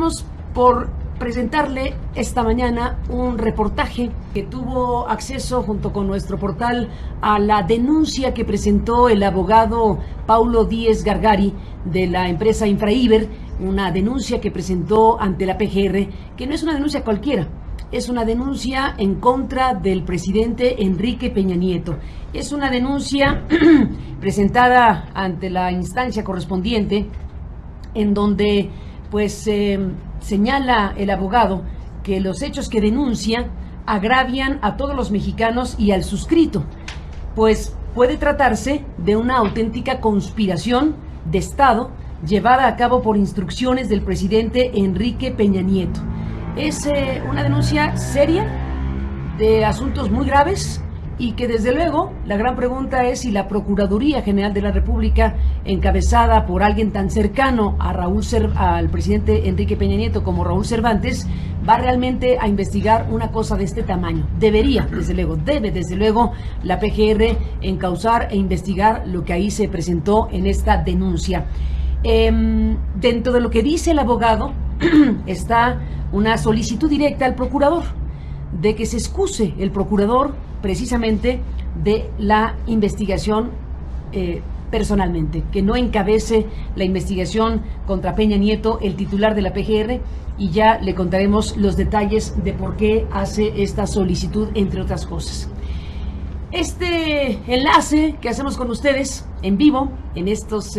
Empezamos por presentarle esta mañana un reportaje que tuvo acceso junto con nuestro portal a la denuncia que presentó el abogado Paulo Díez Gargari de la empresa Infraiber, una denuncia que presentó ante la PGR, que no es una denuncia cualquiera, es una denuncia en contra del presidente Enrique Peña Nieto. Es una denuncia presentada ante la instancia correspondiente en donde pues señala el abogado que los hechos que denuncia agravian a todos los mexicanos y al suscrito, pues puede tratarse de una auténtica conspiración de Estado llevada a cabo por instrucciones del presidente Enrique Peña Nieto. Es una denuncia seria de asuntos muy graves y que desde luego la gran pregunta es si la Procuraduría General de la República, encabezada por alguien tan cercano a al presidente Enrique Peña Nieto como Raúl Cervantes, va realmente a investigar una cosa de este tamaño. Debería, desde luego, debe desde luego la PGR encauzar e investigar lo que ahí se presentó en esta denuncia. Dentro de lo que dice el abogado está una solicitud directa al procurador de que se excuse el procurador precisamente de la investigación personalmente, que no encabece la investigación contra Peña Nieto, el titular de la PGR, y ya le contaremos los detalles de por qué hace esta solicitud, entre otras cosas. Este enlace que hacemos con ustedes en vivo, en estos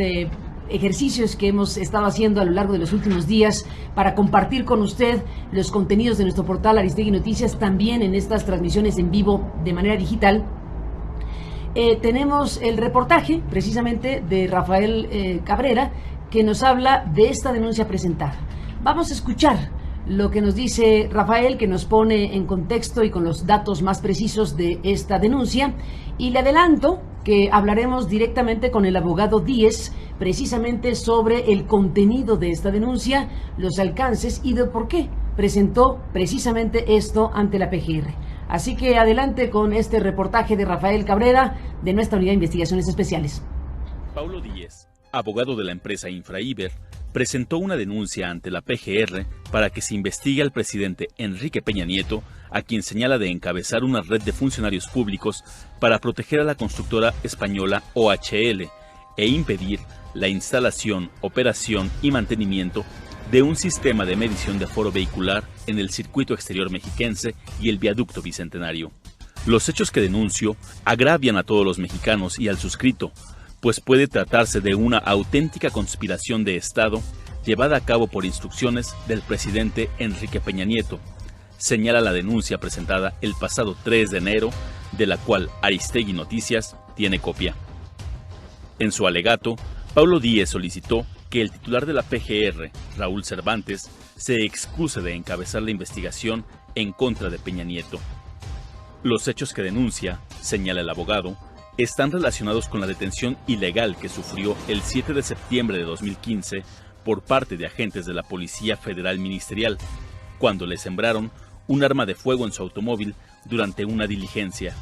ejercicios que hemos estado haciendo a lo largo de los últimos días para compartir con usted los contenidos de nuestro portal Aristegui Noticias, también en estas transmisiones en vivo de manera digital. Tenemos el reportaje precisamente de Rafael Cabrera, que nos habla de esta denuncia presentada. Vamos a escuchar lo que nos dice Rafael, que nos pone en contexto y con los datos más precisos de esta denuncia, y le adelanto que hablaremos directamente con el abogado Díez precisamente sobre el contenido de esta denuncia, los alcances y de por qué presentó precisamente esto ante la PGR. Así que adelante con este reportaje de Rafael Cabrera de nuestra Unidad de Investigaciones Especiales. Paulo Díez, abogado de la empresa Infraiber, presentó una denuncia ante la PGR para que se investigue al presidente Enrique Peña Nieto, a quien señala de encabezar una red de funcionarios públicos para proteger a la constructora española OHL e impedir la instalación, operación y mantenimiento de un sistema de medición de aforo vehicular en el circuito exterior mexiquense y el viaducto Bicentenario. Los hechos que denuncio agravian a todos los mexicanos y al suscrito, pues puede tratarse de una auténtica conspiración de Estado llevada a cabo por instrucciones del presidente Enrique Peña Nieto, señala la denuncia presentada el pasado 3 de enero, de la cual Aristegui Noticias tiene copia. En su alegato, Paulo Díez solicitó que el titular de la PGR, Raúl Cervantes, se excuse de encabezar la investigación en contra de Peña Nieto. Los hechos que denuncia, señala el abogado, están relacionados con la detención ilegal que sufrió el 7 de septiembre de 2015 por parte de agentes de la Policía Federal Ministerial, cuando le sembraron un arma de fuego en su automóvil durante una diligencia.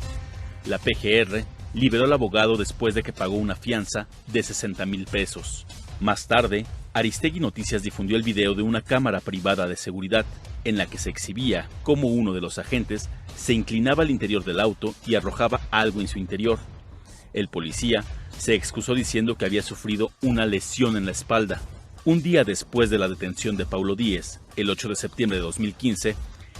La PGR liberó al abogado después de que pagó una fianza de 60,000 pesos. Más tarde, Aristegui Noticias difundió el video de una cámara privada de seguridad en la que se exhibía cómo uno de los agentes se inclinaba al interior del auto y arrojaba algo en su interior. El policía se excusó diciendo que había sufrido una lesión en la espalda. Un día después de la detención de Paulo Díez, el 8 de septiembre de 2015,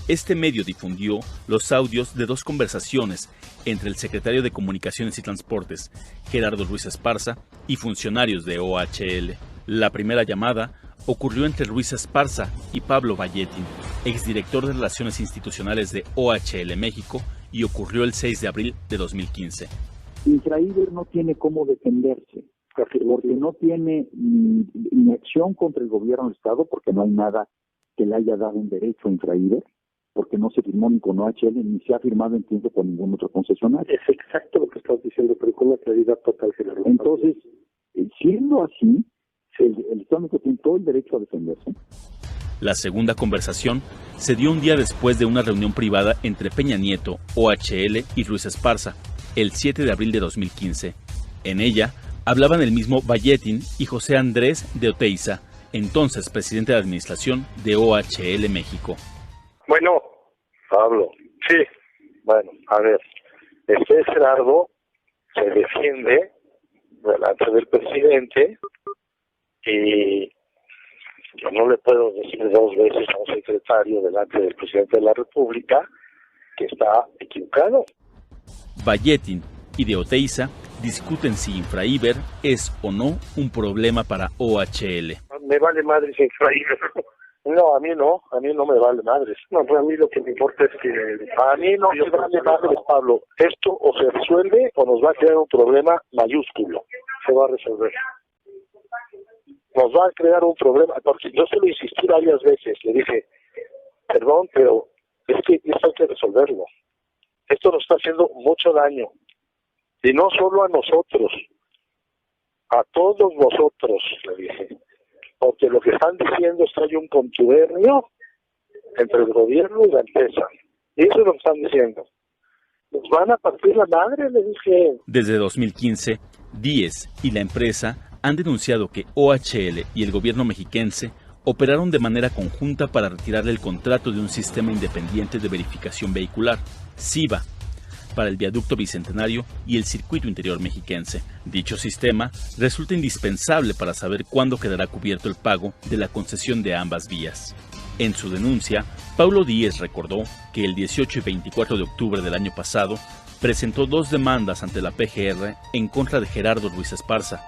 este medio difundió los audios de dos conversaciones entre el secretario de Comunicaciones y Transportes, Gerardo Ruiz Esparza, y funcionarios de OHL. La primera llamada ocurrió entre Ruiz Esparza y Pablo Valletin, exdirector de Relaciones Institucionales de OHL México, y ocurrió el 6 de abril de 2015. Infraiber no tiene cómo defenderse, porque no tiene ni acción contra el gobierno del Estado, porque no hay nada que le haya dado un derecho a Infraiber, porque no se firmó ni con OHL, ni se ha firmado, entiendo, con ningún otro concesionario. Es exacto lo que estás diciendo, pero con una claridad total, Gerardo. Entonces, siendo así, el Estado tiene todo el derecho a defenderse. La segunda conversación se dio un día después de una reunión privada entre Peña Nieto, OHL y Ruiz Esparza, el 7 de abril de 2015. En ella hablaban el mismo Valletin y José Andrés de Oteiza, entonces presidente de administración de OHL México. Bueno, Pablo, sí, bueno, a ver, Gerardo se defiende delante del presidente y yo no le puedo decir 2 veces a un secretario delante del presidente de la República que está equivocado. Valletín y de Oteiza discuten si Infraiber es o no un problema para OHL. Me vale madres Infraiber. No, a mí no me vale madres. No, pues a mí lo que me importa es que a mí no me vale madres, Pablo. Esto o se resuelve o nos va a crear un problema mayúsculo. Se va a resolver. Nos va a crear un problema, porque yo se lo insistí varias veces. Le dije, perdón, pero es que esto hay que resolverlo. Esto nos está haciendo mucho daño. Y no solo a nosotros, a todos nosotros, le dije. Porque lo que están diciendo es que hay un contubernio entre el gobierno y la empresa. Y eso es lo que están diciendo. Nos van a partir la madre, le dije. Desde 2015, Díez y la empresa han denunciado que OHL y el gobierno mexiquense operaron de manera conjunta para retirarle el contrato de un sistema independiente de verificación vehicular, SIVA, para el viaducto bicentenario y el circuito interior mexiquense. Dicho sistema resulta indispensable para saber cuándo quedará cubierto el pago de la concesión de ambas vías. En su denuncia, Paulo Díez recordó que el 18 y 24 de octubre del año pasado presentó 2 demandas ante la PGR en contra de Gerardo Ruiz Esparza,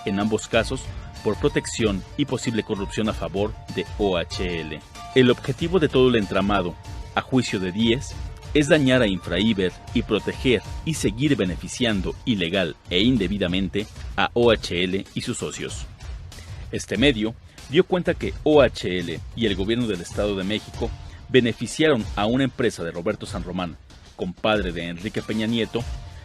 en ambos casos por protección y posible corrupción a favor de OHL. El objetivo de todo el entramado, a juicio de Díez, es dañar a Infraiber y proteger y seguir beneficiando ilegal e indebidamente a OHL y sus socios. Este medio dio cuenta que OHL y el gobierno del Estado de México beneficiaron a una empresa de Roberto San Román, compadre de Enrique Peña Nieto,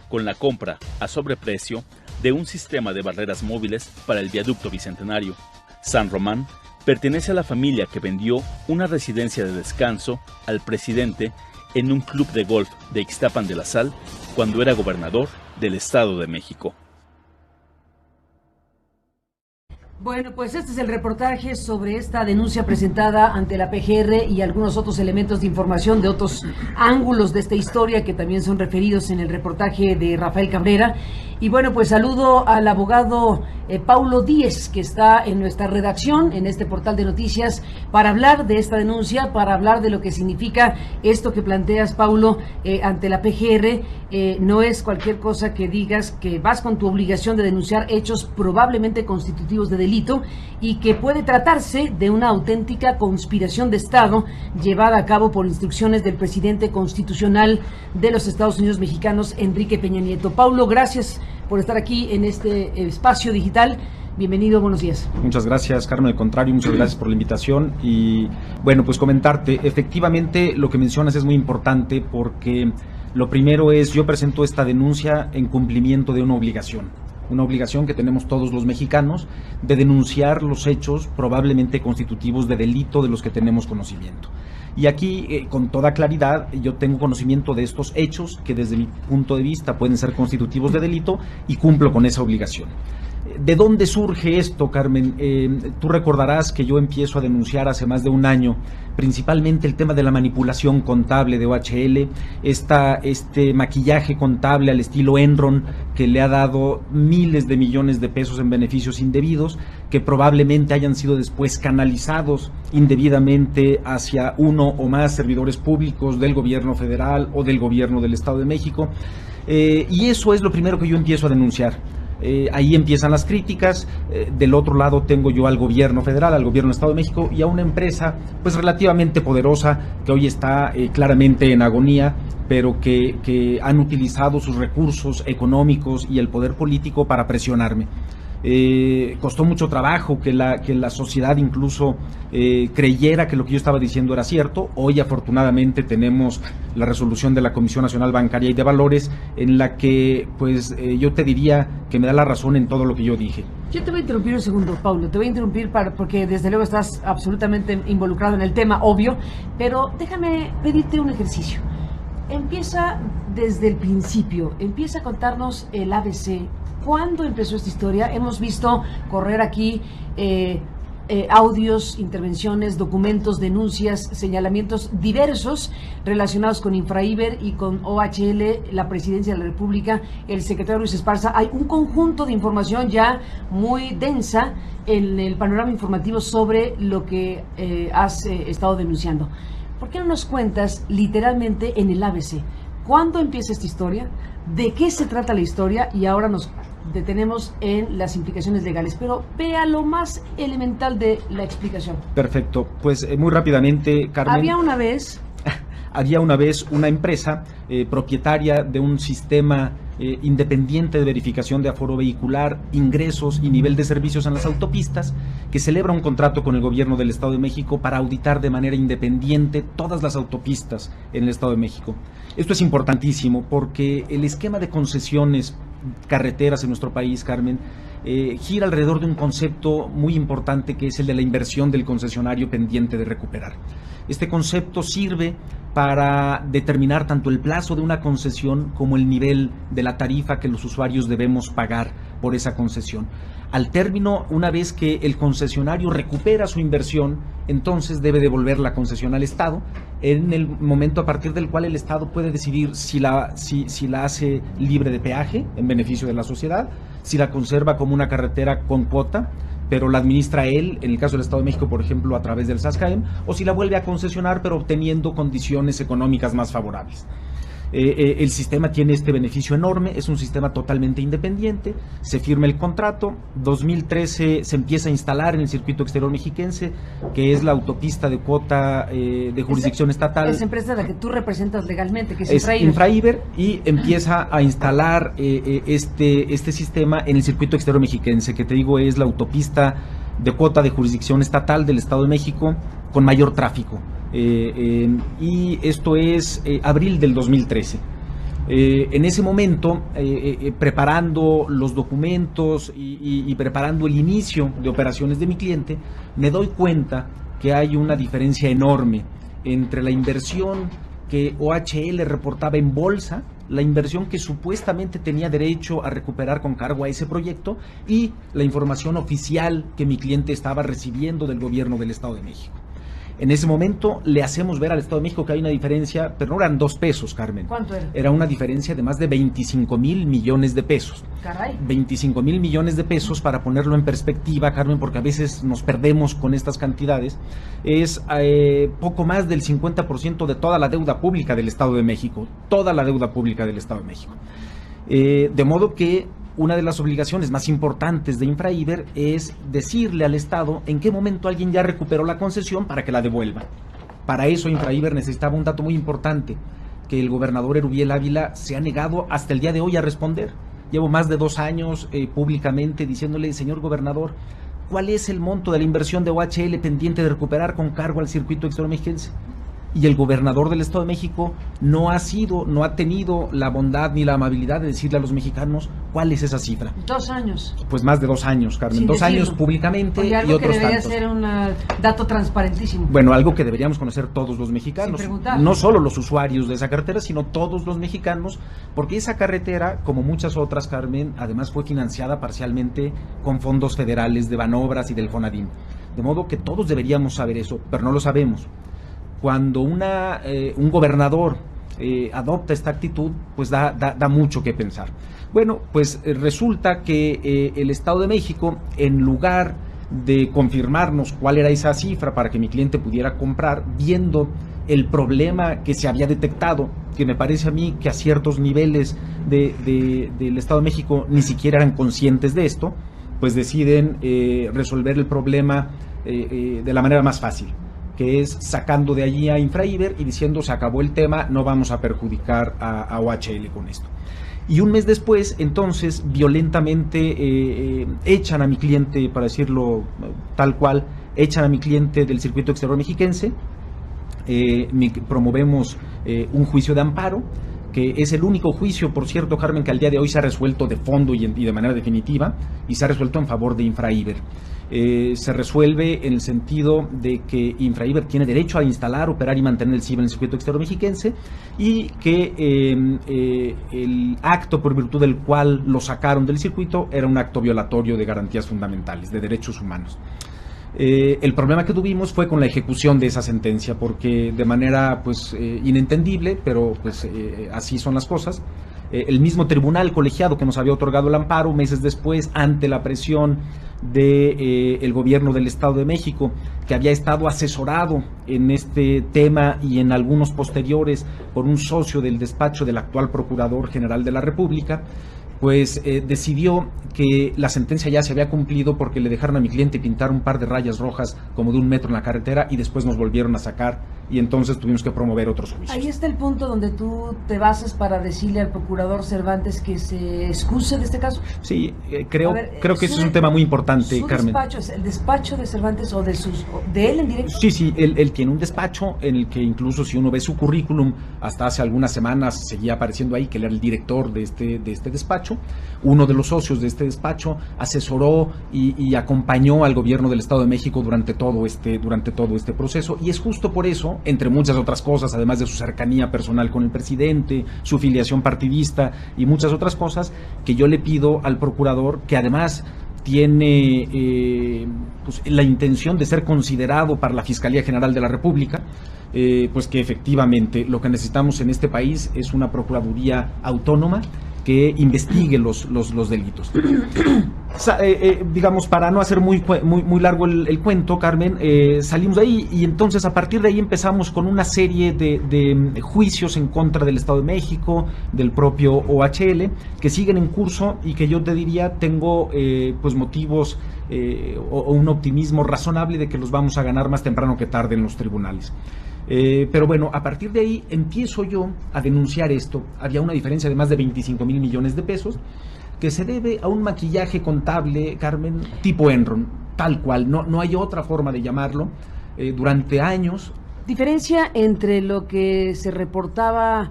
con la compra a sobreprecio de un sistema de barreras móviles para el viaducto bicentenario. San Román pertenece a la familia que vendió una residencia de descanso al presidente en un club de golf de Ixtapan de la Sal cuando era gobernador del Estado de México. Bueno, pues este es el reportaje sobre esta denuncia presentada ante la PGR y algunos otros elementos de información de otros ángulos de esta historia que también son referidos en el reportaje de Rafael Cabrera. Y bueno, pues saludo al abogado Paulo Díez, que está en nuestra redacción, en este portal de noticias, para hablar de esta denuncia, para hablar de lo que significa esto que planteas, Paulo, ante la PGR. No es cualquier cosa que digas que vas con tu obligación de denunciar hechos probablemente constitutivos de delito y que puede tratarse de una auténtica conspiración de Estado llevada a cabo por instrucciones del presidente constitucional de los Estados Unidos mexicanos, Enrique Peña Nieto. Paulo, gracias por estar aquí en este espacio digital. Bienvenido, buenos días. Muchas gracias, Carmen. Al contrario, muchas gracias por la invitación. Y bueno, pues comentarte, efectivamente lo que mencionas es muy importante porque lo primero es, yo presento esta denuncia en cumplimiento de una obligación que tenemos todos los mexicanos de denunciar los hechos probablemente constitutivos de delito de los que tenemos conocimiento. Y aquí, con toda claridad, yo tengo conocimiento de estos hechos que desde mi punto de vista pueden ser constitutivos de delito y cumplo con esa obligación. ¿De dónde surge esto, Carmen? Tú recordarás que yo empiezo a denunciar hace más de un año principalmente el tema de la manipulación contable de OHL, este maquillaje contable al estilo Enron que le ha dado miles de millones de pesos en beneficios indebidos que probablemente hayan sido después canalizados indebidamente hacia uno o más servidores públicos del gobierno federal o del gobierno del Estado de México. Y eso es lo primero que yo empiezo a denunciar. Ahí empiezan las críticas. Del otro lado tengo yo al gobierno federal, al gobierno del Estado de México y a una empresa pues relativamente poderosa que hoy está claramente en agonía, pero que han utilizado sus recursos económicos y el poder político para presionarme. Costó mucho trabajo que la sociedad incluso creyera que lo que yo estaba diciendo era cierto. Hoy afortunadamente tenemos la resolución de la Comisión Nacional Bancaria y de Valores en la que pues yo te diría que me da la razón en todo lo que yo dije. Yo te voy a interrumpir un segundo, Paulo, te voy a interrumpir porque desde luego estás absolutamente involucrado en el tema, obvio, pero déjame pedirte un ejercicio. Empieza desde el principio, empieza a contarnos el ABC. ¿Cuándo empezó esta historia? Hemos visto correr aquí audios, intervenciones, documentos, denuncias, señalamientos diversos relacionados con Infraiber y con OHL, la Presidencia de la República, el secretario Luis Esparza. Hay un conjunto de información ya muy densa en el panorama informativo sobre lo que has estado denunciando. ¿Por qué no nos cuentas literalmente en el ABC cuándo empieza esta historia, de qué se trata la historia, y ahora nos detenemos en las implicaciones legales, pero vea lo más elemental de la explicación? Perfecto, pues muy rápidamente, Carmen. Había una vez una empresa propietaria de un sistema independiente de verificación de aforo vehicular, ingresos y nivel de servicios en las autopistas, que celebra un contrato con el gobierno del Estado de México para auditar de manera independiente todas las autopistas en el Estado de México. Esto es importantísimo porque el esquema de concesiones carreteras en nuestro país, Carmen, gira alrededor de un concepto muy importante, que es el de la inversión del concesionario pendiente de recuperar. Este concepto sirve para determinar tanto el plazo de una concesión como el nivel de la tarifa que los usuarios debemos pagar por esa concesión. Al término, una vez que el concesionario recupera su inversión, entonces debe devolver la concesión al Estado, en el momento a partir del cual el Estado puede decidir si la hace libre de peaje en beneficio de la sociedad, si la conserva como una carretera con cuota, pero la administra él, en el caso del Estado de México, por ejemplo, a través del SASCAEM, o si la vuelve a concesionar, pero obteniendo condiciones económicas más favorables. El sistema tiene este beneficio enorme, es un sistema totalmente independiente, se firma el contrato, 2013 se empieza a instalar en el circuito exterior mexiquense, que es la autopista de cuota de jurisdicción estatal. Esa empresa de la que tú representas legalmente, que es Infraiber, y empieza a instalar este sistema en el circuito exterior mexiquense, que te digo es la autopista de cuota de jurisdicción estatal del Estado de México con mayor tráfico. Y esto es abril del 2013. En ese momento, preparando los documentos y preparando el inicio de operaciones de mi cliente, me doy cuenta que hay una diferencia enorme entre la inversión que OHL reportaba en bolsa, la inversión que supuestamente tenía derecho a recuperar con cargo a ese proyecto, y la información oficial que mi cliente estaba recibiendo del gobierno del Estado de México. En ese momento le hacemos ver al Estado de México que hay una diferencia, pero no eran 2 pesos, Carmen. ¿Cuánto era? Era una diferencia de más de 25,000 millones de pesos. Caray. 25,000 millones de pesos, para ponerlo en perspectiva, Carmen, porque a veces nos perdemos con estas cantidades, es poco más del 50% de toda la deuda pública del Estado de México. Toda la deuda pública del Estado de México. De modo que una de las obligaciones más importantes de Infraiber es decirle al Estado en qué momento alguien ya recuperó la concesión para que la devuelva. Para eso Infraiber necesitaba un dato muy importante, que el gobernador Erubiel Ávila se ha negado hasta el día de hoy a responder. Llevo más de 2 años públicamente diciéndole: señor gobernador, ¿cuál es el monto de la inversión de OHL pendiente de recuperar con cargo al circuito exterior mexiquense? Y el gobernador del Estado de México no ha tenido la bondad ni la amabilidad de decirle a los mexicanos cuál es esa cifra. 2 años. Pues más de 2 años, Carmen. 2 años públicamente. Oye, algo y otros que debería tantos. ser un dato transparentísimo. Bueno, algo que deberíamos conocer todos los mexicanos. Sin preguntar. No solo los usuarios de esa carretera, sino todos los mexicanos, porque esa carretera, como muchas otras, Carmen, además fue financiada parcialmente con fondos federales de Banobras y del Fonadim. De modo que todos deberíamos saber eso, pero no lo sabemos. Cuando un gobernador adopta esta actitud, pues da mucho que pensar. Bueno, pues resulta que el Estado de México, en lugar de confirmarnos cuál era esa cifra para que mi cliente pudiera comprar, viendo el problema que se había detectado, que me parece a mí que a ciertos niveles del Estado de México ni siquiera eran conscientes de esto, pues deciden resolver el problema de la manera más fácil, que es sacando de allí a Infraiber y diciendo: se acabó el tema, no vamos a perjudicar a OHL con esto. Y un mes después, entonces, violentamente echan a mi cliente, para decirlo tal cual, echan a mi cliente del circuito exterior mexiquense. Promovemos un juicio de amparo, que es el único juicio, por cierto, Carmen, que al día de hoy se ha resuelto de fondo y de manera definitiva, y se ha resuelto en favor de Infraiber. Se resuelve en el sentido de que Infraiber tiene derecho a instalar, operar y mantener el CIB en el circuito exterior mexiquense, y que el acto por virtud del cual lo sacaron del circuito era un acto violatorio de garantías fundamentales, de derechos humanos. El problema que tuvimos fue con la ejecución de esa sentencia, porque de manera pues inentendible, pero pues así son las cosas, el mismo tribunal colegiado que nos había otorgado el amparo, meses después, ante la presión de el gobierno del Estado de México, que había estado asesorado en este tema y en algunos posteriores por un socio del despacho del actual Procurador General de la República, pues decidió que la sentencia ya se había cumplido porque le dejaron a mi cliente pintar un par de rayas rojas como de 1 metro en la carretera y después nos volvieron a sacar y entonces tuvimos que promover otros juicios. Ahí está el punto donde tú te basas para decirle al procurador Cervantes que se excuse de este caso. Sí, creo que ese es un tema muy importante, Carmen. ¿Despacho es el despacho de Cervantes o de él en directo? Sí, él tiene un despacho en el que incluso si uno ve su currículum, hasta hace algunas semanas seguía apareciendo ahí que él era el director de este despacho. Uno de los socios de este despacho asesoró y acompañó al gobierno del Estado de México durante todo este proceso, y es justo por eso, entre muchas otras cosas, además de su cercanía personal con el presidente, su filiación partidista y muchas otras cosas, que yo le pido al procurador, que además tiene pues, la intención de ser considerado para la Fiscalía General de la República, pues que efectivamente lo que necesitamos en este país es una procuraduría autónoma que investigue los delitos. Digamos, para no hacer muy largo el cuento, Carmen, salimos de ahí y entonces a partir de ahí empezamos con una serie de juicios en contra del Estado de México, del propio OHL, que siguen en curso y que yo te diría tengo pues motivos o un optimismo razonable de que los vamos a ganar más temprano que tarde en los tribunales. Pero bueno, a partir de ahí empiezo yo a denunciar esto. Había una diferencia de más de 25,000 millones de pesos que se debe a un maquillaje contable, Carmen, tipo Enron, tal cual, no hay otra forma de llamarlo. Durante años. Diferencia entre lo que se reportaba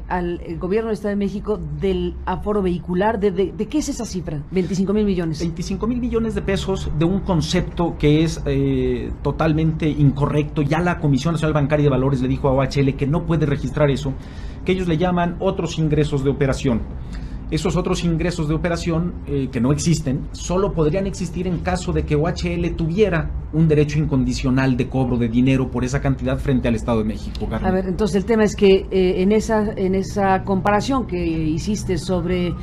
al gobierno del Estado de México del aforo vehicular, ¿de qué es esa cifra? 25,000 millones. 25,000 millones de pesos de un concepto que es totalmente incorrecto. Ya la Comisión Nacional Bancaria de Valores le dijo a OHL que no puede registrar eso, que ellos le llaman otros ingresos de operación. Esos otros ingresos de operación que no existen, solo podrían existir en caso de que OHL tuviera un derecho incondicional de cobro de dinero por esa cantidad frente al Estado de México, Carmen. A ver, entonces el tema es que en esa comparación que hiciste sobre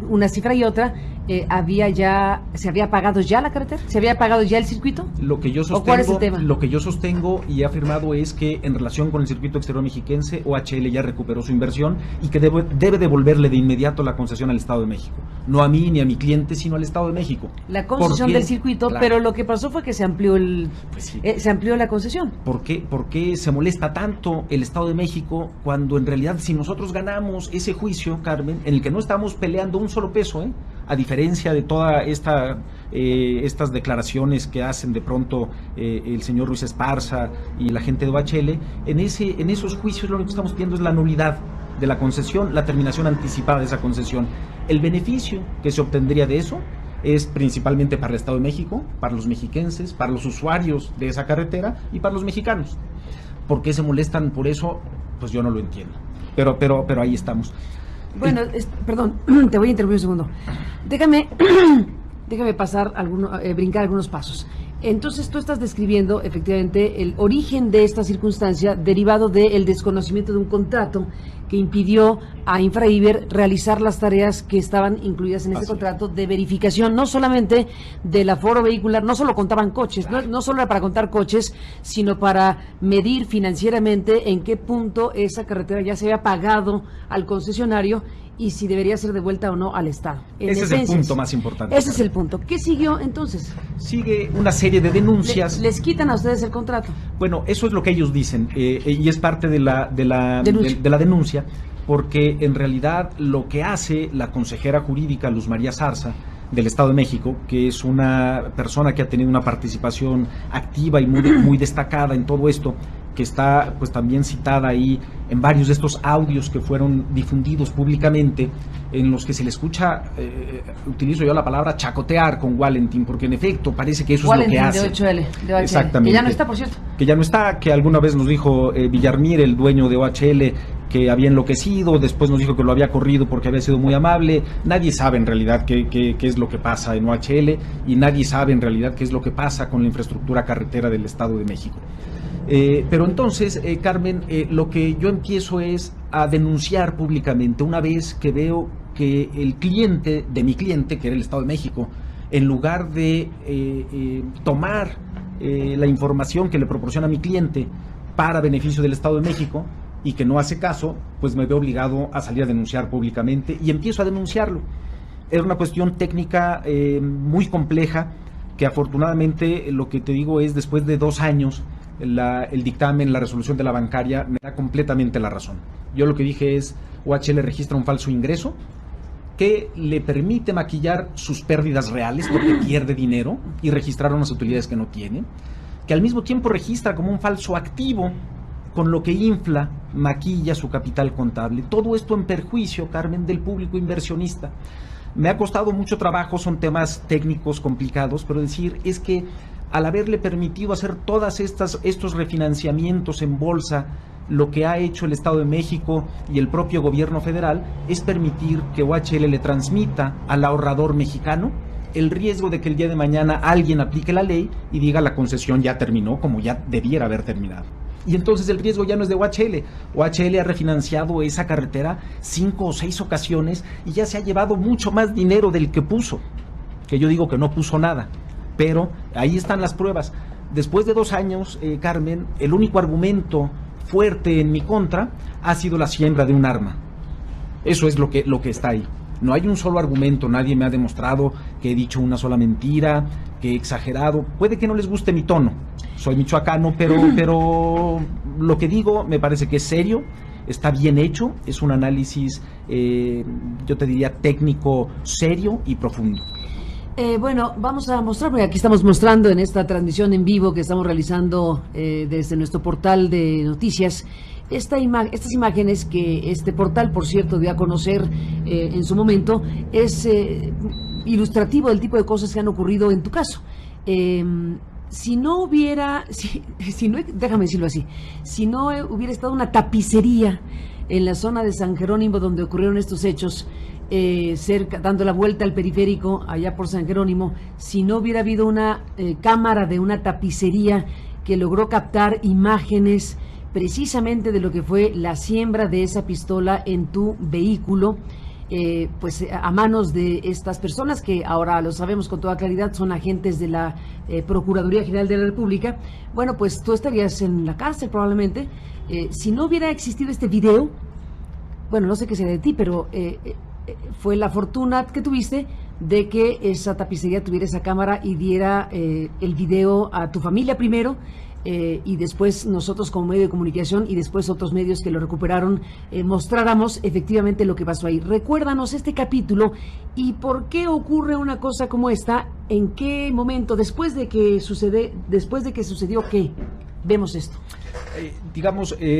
una cifra y otra, ¿se había pagado ya la carretera? ¿Se había pagado ya el circuito? Lo que yo sostengo, ¿O cuál es el tema? Lo que yo sostengo y he afirmado es que en relación con el circuito exterior mexiquense, OHL ya recuperó su inversión y que debe devolverle de inmediato la concesión al Estado de México. No a mí ni a mi cliente, sino al Estado de México. La concesión del circuito, claro. Pero lo que pasó fue que se amplió se amplió la concesión. ¿Por qué se molesta tanto el Estado de México cuando en realidad si nosotros ganamos ese juicio, Carmen, en el que no estamos peleando un solo peso, a diferencia de toda estas declaraciones que hacen de pronto el señor Ruiz Esparza y la gente de OHL, en esos juicios lo único que estamos pidiendo es la nulidad de la concesión, la terminación anticipada de esa concesión. El beneficio que se obtendría de eso es principalmente para el Estado de México, para los mexiquenses, para los usuarios de esa carretera y para los mexicanos. ¿Por qué se molestan por eso? Pues yo no lo entiendo. Pero ahí estamos. Bueno, perdón, te voy a interrumpir un segundo. Déjame pasar brincar algunos pasos. Entonces tú estás describiendo efectivamente el origen de esta circunstancia derivado del desconocimiento de un contrato que impidió a Infraiber realizar las tareas que estaban incluidas en este contrato de verificación, no solamente del aforo vehicular, no solo contaban coches, no solo era para contar coches, sino para medir financieramente en qué punto esa carretera ya se había pagado al concesionario y si debería ser devuelta o no al Estado. Ese es el punto más importante. Ese es el punto. ¿Qué siguió entonces? Sigue una serie de denuncias. ¿Les quitan a ustedes el contrato? Bueno, eso es lo que ellos dicen y es parte de la denuncia, porque en realidad lo que hace la consejera jurídica Luz María Zarza del Estado de México, que es una persona que ha tenido una participación activa y muy destacada en todo esto, que está pues también citada ahí en varios de estos audios que fueron difundidos públicamente, en los que se le escucha, utilizo yo la palabra chacotear con Valentín, porque en efecto parece que eso es lo que hace. De OHL. Exactamente. Que ya no está, por cierto. Que ya no está, que alguna vez nos dijo Villarmir, el dueño de OHL, que había enloquecido, después nos dijo que lo había corrido porque había sido muy amable. Nadie sabe en realidad qué es lo que pasa en OHL, y nadie sabe en realidad qué es lo que pasa con la infraestructura carretera del Estado de México. Pero entonces, Carmen, lo que yo empiezo es a denunciar públicamente una vez que veo que el cliente de mi cliente, que era el Estado de México, en lugar de tomar la información que le proporciona mi cliente para beneficio del Estado de México, y que no hace caso, pues me veo obligado a salir a denunciar públicamente, y empiezo a denunciarlo. Era una cuestión técnica muy compleja, que afortunadamente, lo que te digo es, después de 2 años, el dictamen, la resolución de la bancaria me da completamente la razón. Yo lo que dije es, OHL registra un falso ingreso que le permite maquillar sus pérdidas reales porque pierde dinero y registrar unas utilidades que no tiene, que al mismo tiempo registra como un falso activo, con lo que infla, maquilla su capital contable. Todo esto en perjuicio, Carmen, del público inversionista. Me ha costado mucho trabajo, son temas técnicos complicados, pero decir es que al haberle permitido hacer todas estos refinanciamientos en bolsa, lo que ha hecho el Estado de México y el propio gobierno federal es permitir que OHL le transmita al ahorrador mexicano el riesgo de que el día de mañana alguien aplique la ley y diga la concesión ya terminó, como ya debiera haber terminado. Y entonces el riesgo ya no es de OHL. OHL ha refinanciado esa carretera 5 o 6 ocasiones y ya se ha llevado mucho más dinero del que puso, que yo digo que no puso nada, pero ahí están las pruebas. Después de 2 años, Carmen, el único argumento fuerte en mi contra ha sido la siembra de un arma. Eso es lo que está ahí. No hay un solo argumento, nadie me ha demostrado que he dicho una sola mentira, que he exagerado. Puede que no les guste mi tono, soy michoacano, pero lo que digo me parece que es serio, está bien hecho, es un análisis, yo te diría, técnico, serio y profundo. Bueno, vamos a mostrar, porque aquí estamos mostrando en esta transmisión en vivo que estamos realizando desde nuestro portal de noticias, estas imágenes que este portal, por cierto, dio a conocer en su momento, es ilustrativo del tipo de cosas que han ocurrido en tu caso. Si no hubiera, déjame decirlo así, si no hubiera estado una tapicería en la zona de San Jerónimo donde ocurrieron estos hechos, cerca, dando la vuelta al periférico allá por San Jerónimo, si no hubiera habido una cámara de una tapicería que logró captar imágenes precisamente de lo que fue la siembra de esa pistola en tu vehículo, pues a manos de estas personas que ahora lo sabemos con toda claridad son agentes de la Procuraduría General de la República, bueno, pues tú estarías en la cárcel probablemente. Si no hubiera existido este video, bueno, no sé qué sería de ti, pero fue la fortuna que tuviste de que esa tapicería tuviera esa cámara y diera el video a tu familia primero, y después nosotros como medio de comunicación y después otros medios que lo recuperaron, mostráramos efectivamente lo que pasó ahí. Recuérdanos este capítulo y por qué ocurre una cosa como esta, en qué momento, después de que sucedió qué, vemos esto.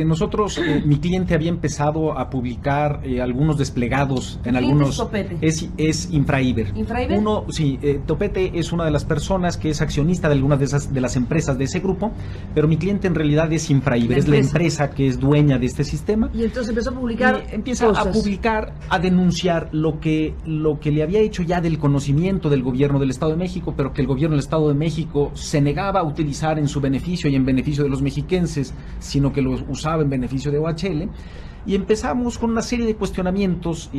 Nosotros, mi cliente había empezado a publicar algunos desplegados en algunos. Topete? Es Infraiber. ¿Infraiber? Sí, Topete es una de las personas que es accionista de algunas de las empresas de ese grupo, pero mi cliente en realidad es Infraiber, es la empresa que es dueña de este sistema. Y entonces empezó a publicar. Empieza a publicar, a denunciar lo que le había hecho ya del conocimiento del gobierno del Estado de México, pero que el gobierno del Estado de México se negaba a utilizar en su beneficio y en beneficio de los mexiquenses, sino que lo usaba en beneficio de OHL, y empezamos con una serie de cuestionamientos.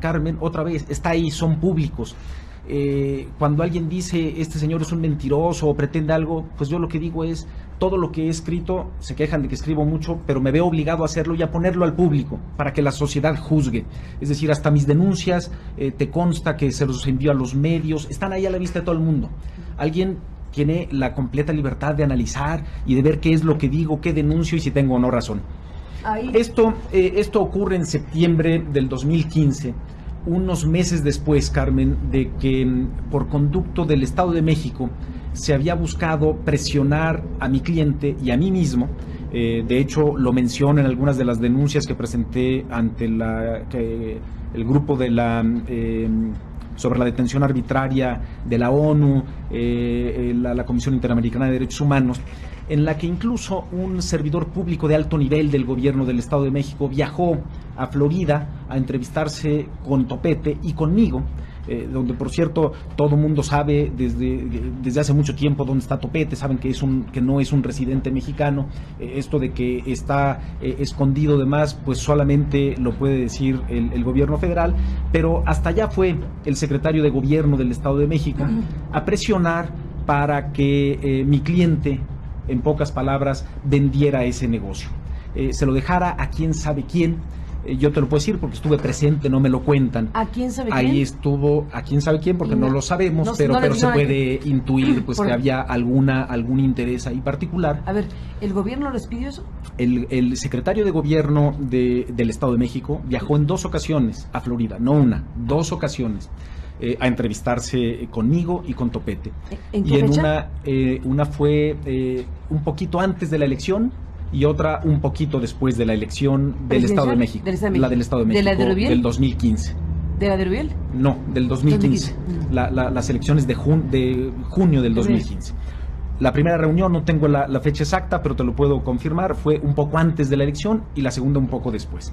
Carmen, otra vez, está ahí, son públicos. Cuando alguien dice, este señor es un mentiroso o pretende algo, pues yo lo que digo es, todo lo que he escrito, se quejan de que escribo mucho, pero me veo obligado a hacerlo y a ponerlo al público, para que la sociedad juzgue. Es decir, hasta mis denuncias, te consta que se los envío a los medios, están ahí a la vista de todo el mundo. Alguien tiene la completa libertad de analizar y de ver qué es lo que digo, qué denuncio y si tengo o no razón. Ahí. Esto ocurre en septiembre del 2015, unos meses después, Carmen, de que por conducto del Estado de México se había buscado presionar a mi cliente y a mí mismo. De hecho, lo menciono en algunas de las denuncias que presenté ante el grupo de la sobre la detención arbitraria de la ONU, la Comisión Interamericana de Derechos Humanos, en la que incluso un servidor público de alto nivel del gobierno del Estado de México viajó a Florida a entrevistarse con Topete y conmigo, donde por cierto todo el mundo sabe desde hace mucho tiempo dónde está Topete, saben que no es un residente mexicano. Esto de que está escondido demás, pues solamente lo puede decir el gobierno federal, pero hasta allá fue el secretario de gobierno del Estado de México a presionar para que mi cliente, en pocas palabras, vendiera ese negocio. Se lo dejara a quién sabe quién. Yo te lo puedo decir porque estuve presente, no me lo cuentan. ¿A quién sabe quién? Ahí estuvo, a quién sabe quién, porque no lo sabemos, pero se puede intuir pues que había algún interés ahí particular. A ver, ¿el gobierno les pidió eso? El secretario de gobierno del Estado de México viajó en 2 ocasiones a Florida, no una, 2 ocasiones. A entrevistarse conmigo y con Topete. ¿En qué fecha? Una fue un poquito antes de la elección y otra un poquito después de la elección del Estado de México. La del Estado de México. ¿De la de Rubiel? Del 2015. ¿De la de Rubiel? No, del 2015. Las elecciones de junio del 2015. La primera reunión, no tengo la fecha exacta, pero te lo puedo confirmar, fue un poco antes de la elección y la segunda un poco después.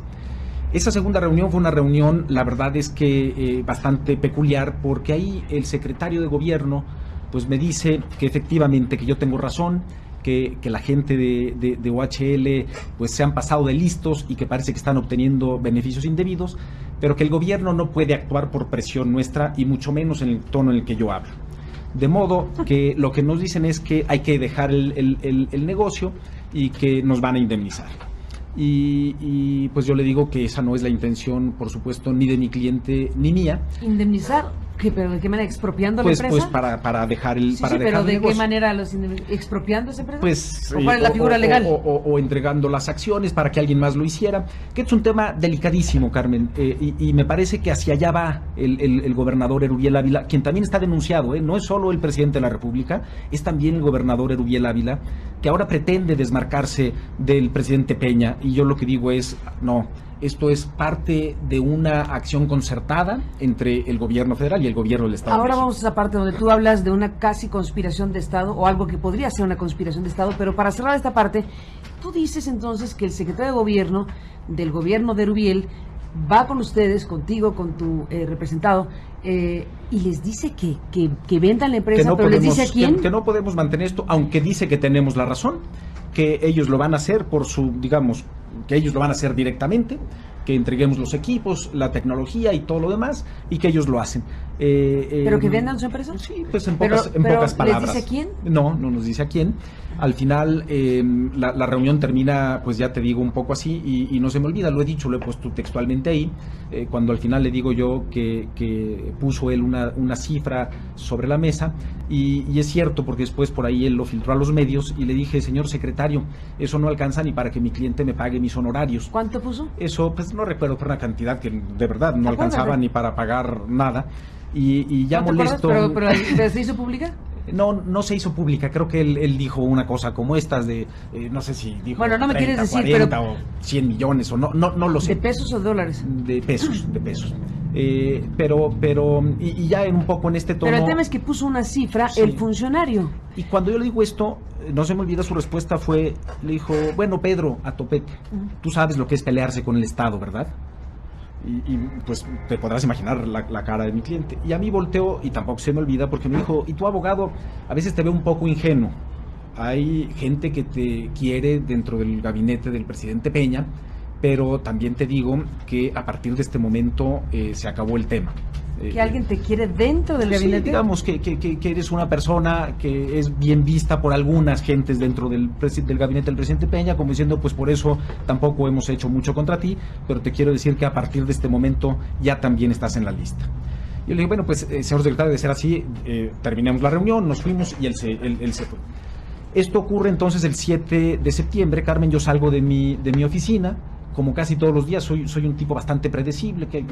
Esa segunda reunión fue una reunión, la verdad es que bastante peculiar, porque ahí el secretario de gobierno pues me dice que efectivamente que yo tengo razón, que la gente de OHL pues se han pasado de listos y que parece que están obteniendo beneficios indebidos, pero que el gobierno no puede actuar por presión nuestra y mucho menos en el tono en el que yo hablo. De modo que lo que nos dicen es que hay que dejar el negocio y que nos van a indemnizar. Y pues yo le digo que esa no es la intención, por supuesto, ni de mi cliente ni mía. ¿Indemnizar? ¿Pero de qué manera? ¿Expropiando pues, la empresa? Pues para dejar el pero ¿de qué manera expropiando esa empresa? Pues, ¿O cuál es la figura legal? O entregando las acciones para que alguien más lo hiciera, que es un tema delicadísimo, Carmen, y me parece que hacia allá va el gobernador Erubiel Ávila, quien también está denunciado, no es solo el presidente de la República, es también el gobernador Erubiel Ávila, que ahora pretende desmarcarse del presidente Peña, y yo lo que digo es, no, esto es parte de una acción concertada entre el gobierno federal y el gobierno del Estado. Ahora vamos a esa parte donde tú hablas de una casi conspiración de Estado, o algo que podría ser una conspiración de Estado, pero para cerrar esta parte, tú dices entonces que el secretario de gobierno del gobierno de Erubiel va con ustedes, contigo, con tu representado, y les dice que vendan la empresa, no, pero podemos, les dice a quién. Que no podemos mantener esto, aunque dice que tenemos la razón, que ellos lo van a hacer por su, digamos, que ellos lo van a hacer directamente, que entreguemos los equipos, la tecnología y todo lo demás, y que ellos lo hacen. ¿Pero que vendan su empresa? Sí, pues en pocas palabras. ¿Les dice a quién? No nos dice a quién. Al final, la reunión termina, pues ya te digo, un poco así, y no se me olvida, lo he dicho, lo he puesto textualmente ahí, cuando al final le digo yo que puso él una cifra sobre la mesa, y es cierto, porque después por ahí él lo filtró a los medios, y le dije, señor secretario, eso no alcanza ni para que mi cliente me pague mis honorarios. ¿Cuánto puso? Eso, pues no recuerdo, pero una cantidad que de verdad no alcanzaba ni para pagar nada, y ya molesto. ¿Pero se hizo pública? No se hizo pública, creo que él dijo una cosa como estas de, no sé si dijo, bueno, no me 30, quieres decir, 40 o 100 millones, o no lo sé. ¿De pesos o dólares? De pesos. Pero y ya un poco en este tono. Pero el tema es que puso una cifra, sí, el funcionario. Y cuando yo le digo esto, no se me olvida su respuesta fue, le dijo, bueno, Pedro, a Topete, tú sabes lo que es pelearse con el Estado, ¿verdad? Y pues te podrás imaginar la cara de mi cliente. Y a mí volteó, y tampoco se me olvida, porque me dijo, y tu abogado a veces te ve un poco ingenuo. Hay gente que te quiere dentro del gabinete del presidente Peña, pero también te digo que a partir de este momento se acabó el tema. ¿Que alguien te quiere dentro del gabinete? Sí, digamos que eres una persona que es bien vista por algunas gentes dentro del gabinete del presidente Peña, como diciendo, pues por eso tampoco hemos hecho mucho contra ti, pero te quiero decir que a partir de este momento ya también estás en la lista. Yo le dije, bueno, pues señor secretario, de ser así, terminamos la reunión, nos fuimos y él se fue. Esto ocurre entonces el 7 de septiembre, Carmen, yo salgo de mi oficina. Como casi todos los días, soy un tipo bastante predecible, que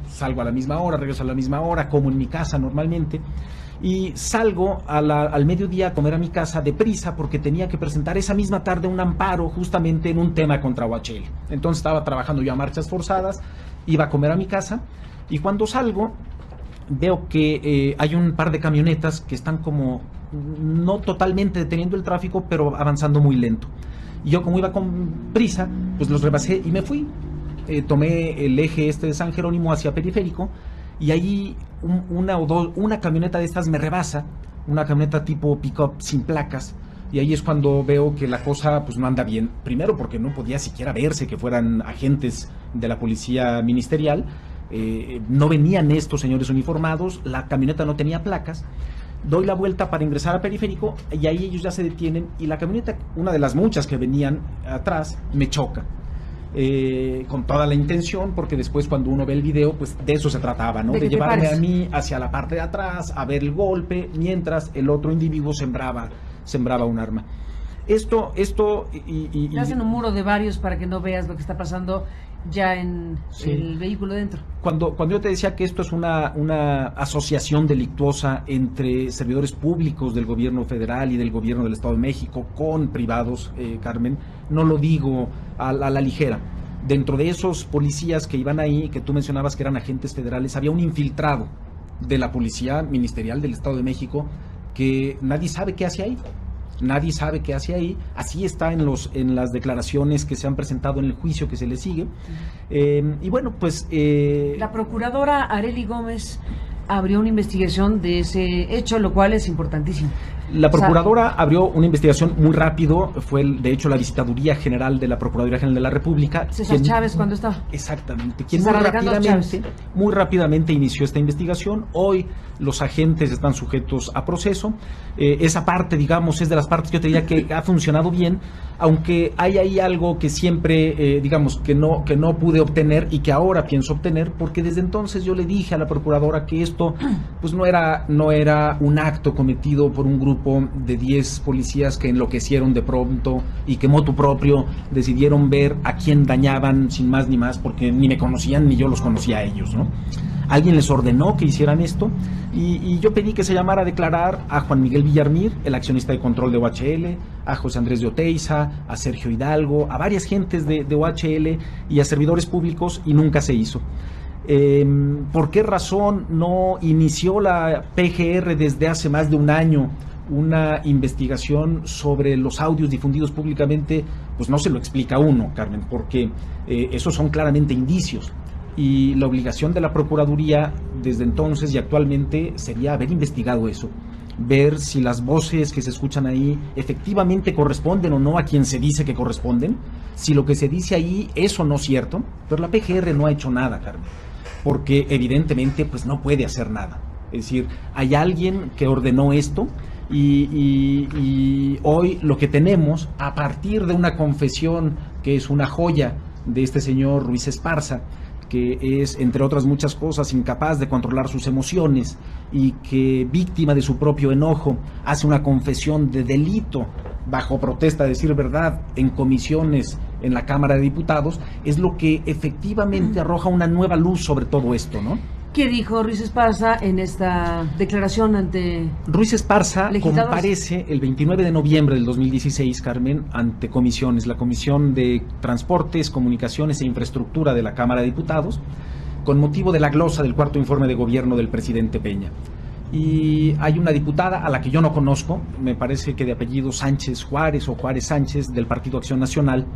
salgo a la misma hora, regreso a la misma hora, como en mi casa normalmente, y salgo al mediodía a comer a mi casa deprisa porque tenía que presentar esa misma tarde un amparo justamente en un tema contra OHL. Entonces estaba trabajando yo a marchas forzadas, iba a comer a mi casa, y cuando salgo, veo que hay un par de camionetas que están como no totalmente deteniendo el tráfico, pero avanzando muy lento. Y yo, como iba con prisa, pues los rebasé y me fui. Tomé el eje este de San Jerónimo hacia Periférico, y ahí una camioneta de estas me rebasa, una camioneta tipo pick-up sin placas, y ahí es cuando veo que la cosa pues no anda bien. Primero porque no podía siquiera verse que fueran agentes de la policía ministerial, no venían estos señores uniformados, la camioneta no tenía placas. Doy la vuelta para ingresar a Periférico y ahí ellos ya se detienen, y la camioneta, una de las muchas que venían atrás, me choca. Con toda la intención, porque después cuando uno ve el video, pues de eso se trataba, ¿no? De llevarme a mí hacia la parte de atrás, a ver el golpe, mientras el otro individuo sembraba un arma. Esto y hacen un muro de varios para que no veas lo que está pasando ya en el vehículo dentro. Cuando yo te decía que esto es una asociación delictuosa entre servidores públicos del gobierno federal y del gobierno del Estado de México con privados, Carmen, no lo digo a la ligera. Dentro de esos policías que iban ahí, que tú mencionabas que eran agentes federales, había un infiltrado de la policía ministerial del Estado de México que nadie sabe qué hace ahí. Nadie sabe qué hace ahí. Así está en las declaraciones que se han presentado en el juicio que se le sigue. Y bueno, pues... La procuradora Arely Gómez abrió una investigación de ese hecho, lo cual es importantísimo. La procuradora abrió una investigación muy rápido, fue de hecho la Visitaduría General de la Procuraduría General de la República. César Chávez, ¿cuándo estaba? Exactamente, quien muy rápidamente inició esta investigación. Hoy los agentes están sujetos a proceso. Esa parte, digamos, es de las partes que yo te diría que ha funcionado bien, aunque hay ahí algo que siempre, digamos, que no pude obtener y que ahora pienso obtener, porque desde entonces yo le dije a la procuradora que esto pues no era un acto cometido por un grupo de 10 policías que enloquecieron de pronto y que motu propio decidieron ver a quién dañaban sin más ni más, porque ni me conocían ni yo los conocía a ellos, ¿no? Alguien les ordenó que hicieran esto, y yo pedí que se llamara a declarar a Juan Miguel Villarmir, el accionista de control de OHL, a José Andrés de Oteiza, a Sergio Hidalgo, a varias gentes de OHL y a servidores públicos, y nunca se hizo. ¿Por qué razón no inició la PGR desde hace más de un año una investigación sobre los audios difundidos públicamente? Pues no se lo explica uno, Carmen, porque esos son claramente indicios, y la obligación de la Procuraduría desde entonces y actualmente sería haber investigado eso, ver si las voces que se escuchan ahí efectivamente corresponden o no a quien se dice que corresponden, si lo que se dice ahí es o no cierto. Pero la PGR no ha hecho nada, Carmen, porque evidentemente pues no puede hacer nada. Es decir, hay alguien que ordenó esto, y hoy lo que tenemos, a partir de una confesión que es una joya de este señor Ruiz Esparza, que es, entre otras muchas cosas, incapaz de controlar sus emociones y que, víctima de su propio enojo, hace una confesión de delito bajo protesta, a decir verdad, en comisiones en la Cámara de Diputados, es lo que efectivamente arroja una nueva luz sobre todo esto, ¿no? ¿Qué dijo Ruiz Esparza en esta declaración ante Ruiz Esparza comparece el 29 de noviembre del 2016, Carmen, ante comisiones, la Comisión de Transportes, Comunicaciones e Infraestructura de la Cámara de Diputados, con motivo de la glosa del cuarto informe de gobierno del presidente Peña. Y hay una diputada a la que yo no conozco, me parece que de apellido Sánchez Juárez o Juárez Sánchez, del Partido Acción Nacional,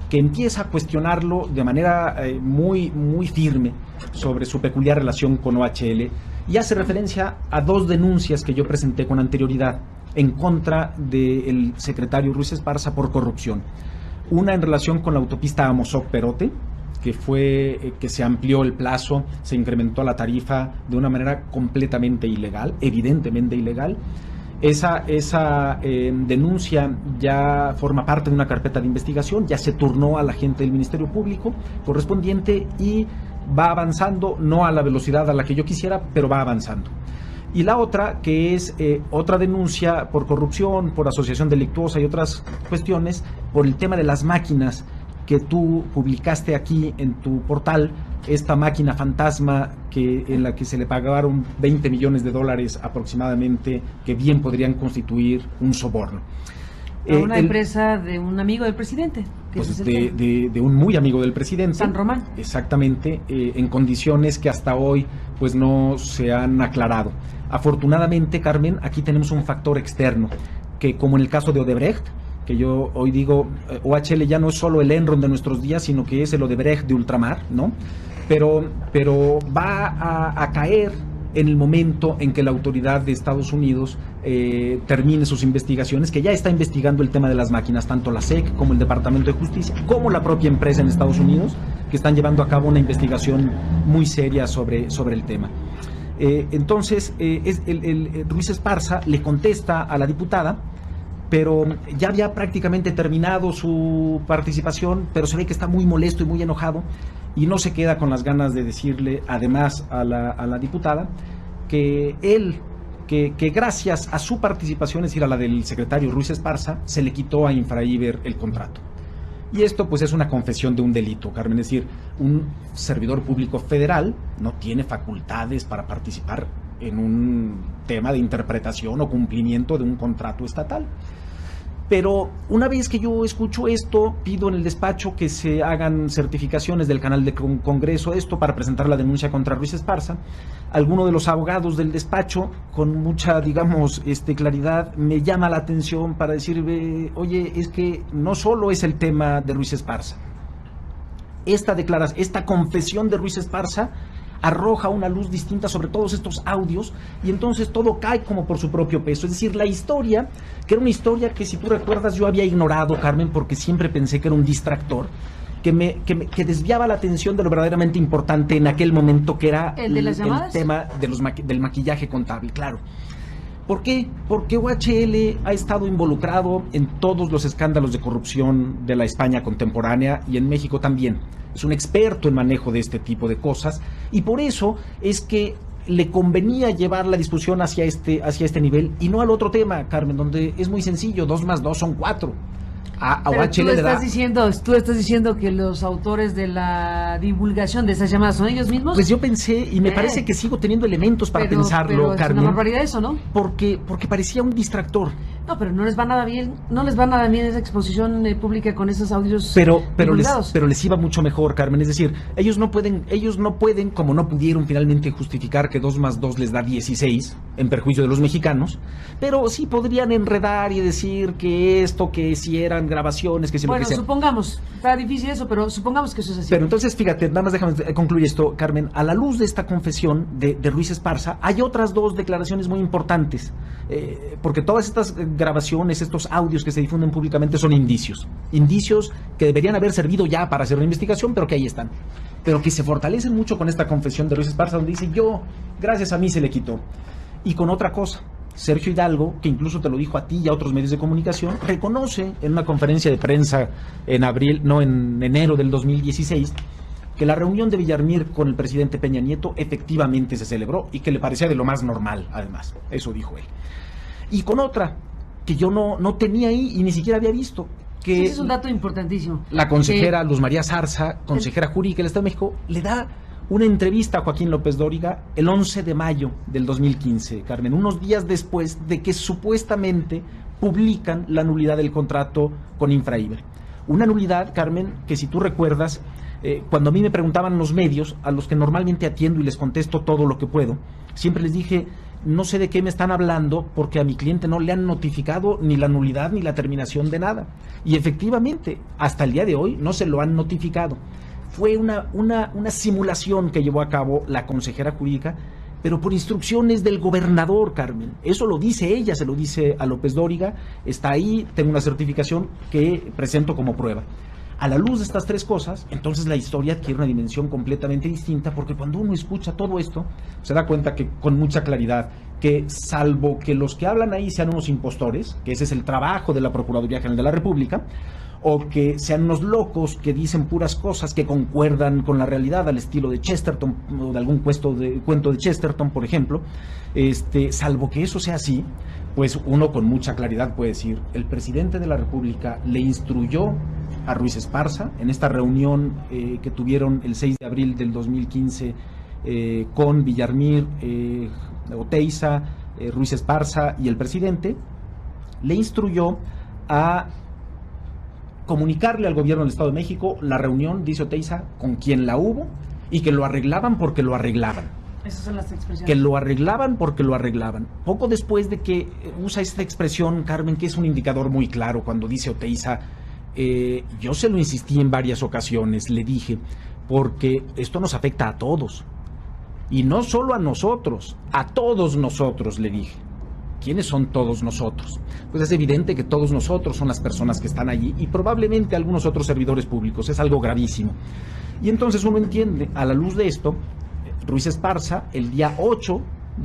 que empieza a cuestionarlo de manera muy firme sobre su peculiar relación con OHL, y hace referencia a dos denuncias que yo presenté con anterioridad en contra del secretario Ruiz Esparza por corrupción. Una en relación con la autopista Amozoc-Perote, que se amplió el plazo, se incrementó la tarifa de una manera completamente ilegal, evidentemente ilegal. Esa denuncia ya forma parte de una carpeta de investigación, ya se turnó a la gente del Ministerio Público correspondiente y va avanzando, no a la velocidad a la que yo quisiera, pero va avanzando. Y la otra, que es otra denuncia por corrupción, por asociación delictuosa y otras cuestiones, por el tema de las máquinas que tú publicaste aquí en tu portal, esta máquina fantasma en la que se le pagaron $20 millones aproximadamente, que bien podrían constituir un soborno. A una empresa de un amigo del presidente. Pues de un muy amigo del presidente. San Román. Exactamente, en condiciones que hasta hoy pues no se han aclarado. Afortunadamente, Carmen, aquí tenemos un factor externo, que como en el caso de Odebrecht, que yo hoy digo, OHL ya no es solo el Enron de nuestros días, sino que es el Odebrecht de ultramar, ¿no? Pero va a caer en el momento en que la autoridad de Estados Unidos termine sus investigaciones, que ya está investigando el tema de las máquinas, tanto la SEC como el Departamento de Justicia, como la propia empresa en Estados Unidos, que están llevando a cabo una investigación muy seria sobre el tema. Entonces, Ruiz Esparza le contesta a la diputada, pero ya había prácticamente terminado su participación, pero se ve que está muy molesto y muy enojado, y no se queda con las ganas de decirle, además, a la diputada, que gracias a su participación, es decir, a la del secretario Ruiz Esparza, se le quitó a Infraiber el contrato. Y esto pues es una confesión de un delito, Carmen, es decir, un servidor público federal no tiene facultades para participar en un tema de interpretación o cumplimiento de un contrato estatal. Pero una vez que yo escucho esto, pido en el despacho que se hagan certificaciones del canal de Congreso, esto para presentar la denuncia contra Ruiz Esparza. Alguno de los abogados del despacho, con mucha, digamos, claridad, me llama la atención para decir, oye, es que no solo es el tema de Ruiz Esparza. Esta confesión de Ruiz Esparza arroja una luz distinta sobre todos estos audios, y entonces todo cae como por su propio peso. Es decir, la historia, que era una historia que, si tú recuerdas, yo había ignorado, Carmen, porque siempre pensé que era un distractor, que desviaba la atención de lo verdaderamente importante en aquel momento, que era el tema del maquillaje contable, claro. ¿Por qué? Porque OHL ha estado involucrado en todos los escándalos de corrupción de la España contemporánea, y en México también. Es un experto en manejo de este tipo de cosas, y por eso es que le convenía llevar la discusión hacia este nivel y no al otro tema, Carmen, donde es muy sencillo, 2 más 2 son 4. Pero OHL tú estás diciendo que los autores de la divulgación de esas llamadas son ellos mismos. Pues yo pensé, y me parece que sigo teniendo elementos para pensarlo, pero Carmen. Es una barbaridad eso, ¿no? Porque parecía un distractor. No, pero no les va nada bien esa exposición pública con esos audios pero les iba mucho mejor, Carmen. Es decir, ellos no pueden, como no pudieron finalmente justificar que 2 más 2 les da 16, en perjuicio de los mexicanos, pero sí podrían enredar y decir que si eran grabaciones, que si bueno, lo que sea. Supongamos, está difícil eso, pero supongamos que eso es así. Pero entonces, fíjate, nada más déjame concluir esto, Carmen. A la luz de esta confesión de Ruiz Esparza, hay otras 2 declaraciones muy importantes, porque todas estas grabaciones, estos audios que se difunden públicamente son indicios que deberían haber servido ya para hacer una investigación, pero que ahí están, pero que se fortalecen mucho con esta confesión de Ruiz Esparza, donde dice, gracias a mí se le quitó. Y con otra cosa, Sergio Hidalgo, que incluso te lo dijo a ti y a otros medios de comunicación, reconoce en una conferencia de prensa en enero del 2016, que la reunión de Villarmir con el presidente Peña Nieto efectivamente se celebró y que le parecía de lo más normal, además. Eso dijo él. Y con otra, que yo no tenía ahí y ni siquiera había visto, que ese es un dato importantísimo. La consejera Luz María Zarza, consejera jurídica del Estado de México, le da una entrevista a Joaquín López Dóriga el 11 de mayo del 2015, Carmen, unos días después de que supuestamente publican la nulidad del contrato con Infraiber. Una nulidad, Carmen, que si tú recuerdas, cuando a mí me preguntaban los medios, a los que normalmente atiendo y les contesto todo lo que puedo, siempre les dije, no sé de qué me están hablando, porque a mi cliente no le han notificado ni la nulidad ni la terminación de nada. Y efectivamente, hasta el día de hoy no se lo han notificado. Fue una simulación que llevó a cabo la consejera jurídica, pero por instrucciones del gobernador, Carmen. Eso lo dice ella, se lo dice a López Dóriga, está ahí, tengo una certificación que presento como prueba. A la luz de estas 3 cosas, entonces la historia adquiere una dimensión completamente distinta, porque cuando uno escucha todo esto, se da cuenta que con mucha claridad, que salvo que los que hablan ahí sean unos impostores, que ese es el trabajo de la Procuraduría General de la República, o que sean unos locos que dicen puras cosas que concuerdan con la realidad al estilo de Chesterton, o de algún cuento de Chesterton, por ejemplo, salvo que eso sea así, pues uno con mucha claridad puede decir, el presidente de la República le instruyó a Ruiz Esparza en esta reunión que tuvieron el 6 de abril del 2015 con Villarmir, Oteiza, Ruiz Esparza y el presidente, le instruyó a comunicarle al gobierno del Estado de México la reunión, dice Oteiza, con quien la hubo, y que lo arreglaban porque lo arreglaban. Esas son las expresiones. Que lo arreglaban porque lo arreglaban. Poco después de que usa esta expresión, Carmen, que es un indicador muy claro cuando dice Oteiza, yo se lo insistí en varias ocasiones, le dije, porque esto nos afecta a todos. Y no solo a nosotros, a todos nosotros, le dije. ¿Quiénes son todos nosotros? Pues es evidente que todos nosotros son las personas que están allí y probablemente algunos otros servidores públicos. Es algo gravísimo. Y entonces uno entiende, a la luz de esto, Ruiz Esparza, el día 8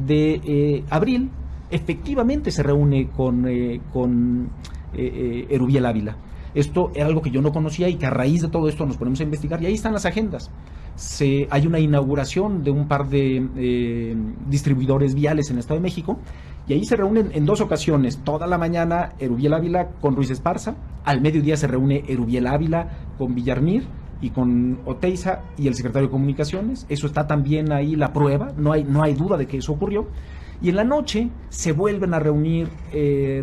de abril, efectivamente se reúne con Erubiel Ávila. Esto era algo que yo no conocía y que a raíz de todo esto nos ponemos a investigar y ahí están las agendas. Hay una inauguración de un par de distribuidores viales en el Estado de México y ahí se reúnen en 2 ocasiones, toda la mañana Erubiel Ávila con Ruiz Esparza, al mediodía se reúne Erubiel Ávila con Villarmir y con Oteiza y el secretario de Comunicaciones. Eso está también ahí la prueba, no hay duda de que eso ocurrió. Y en la noche se vuelven a reunir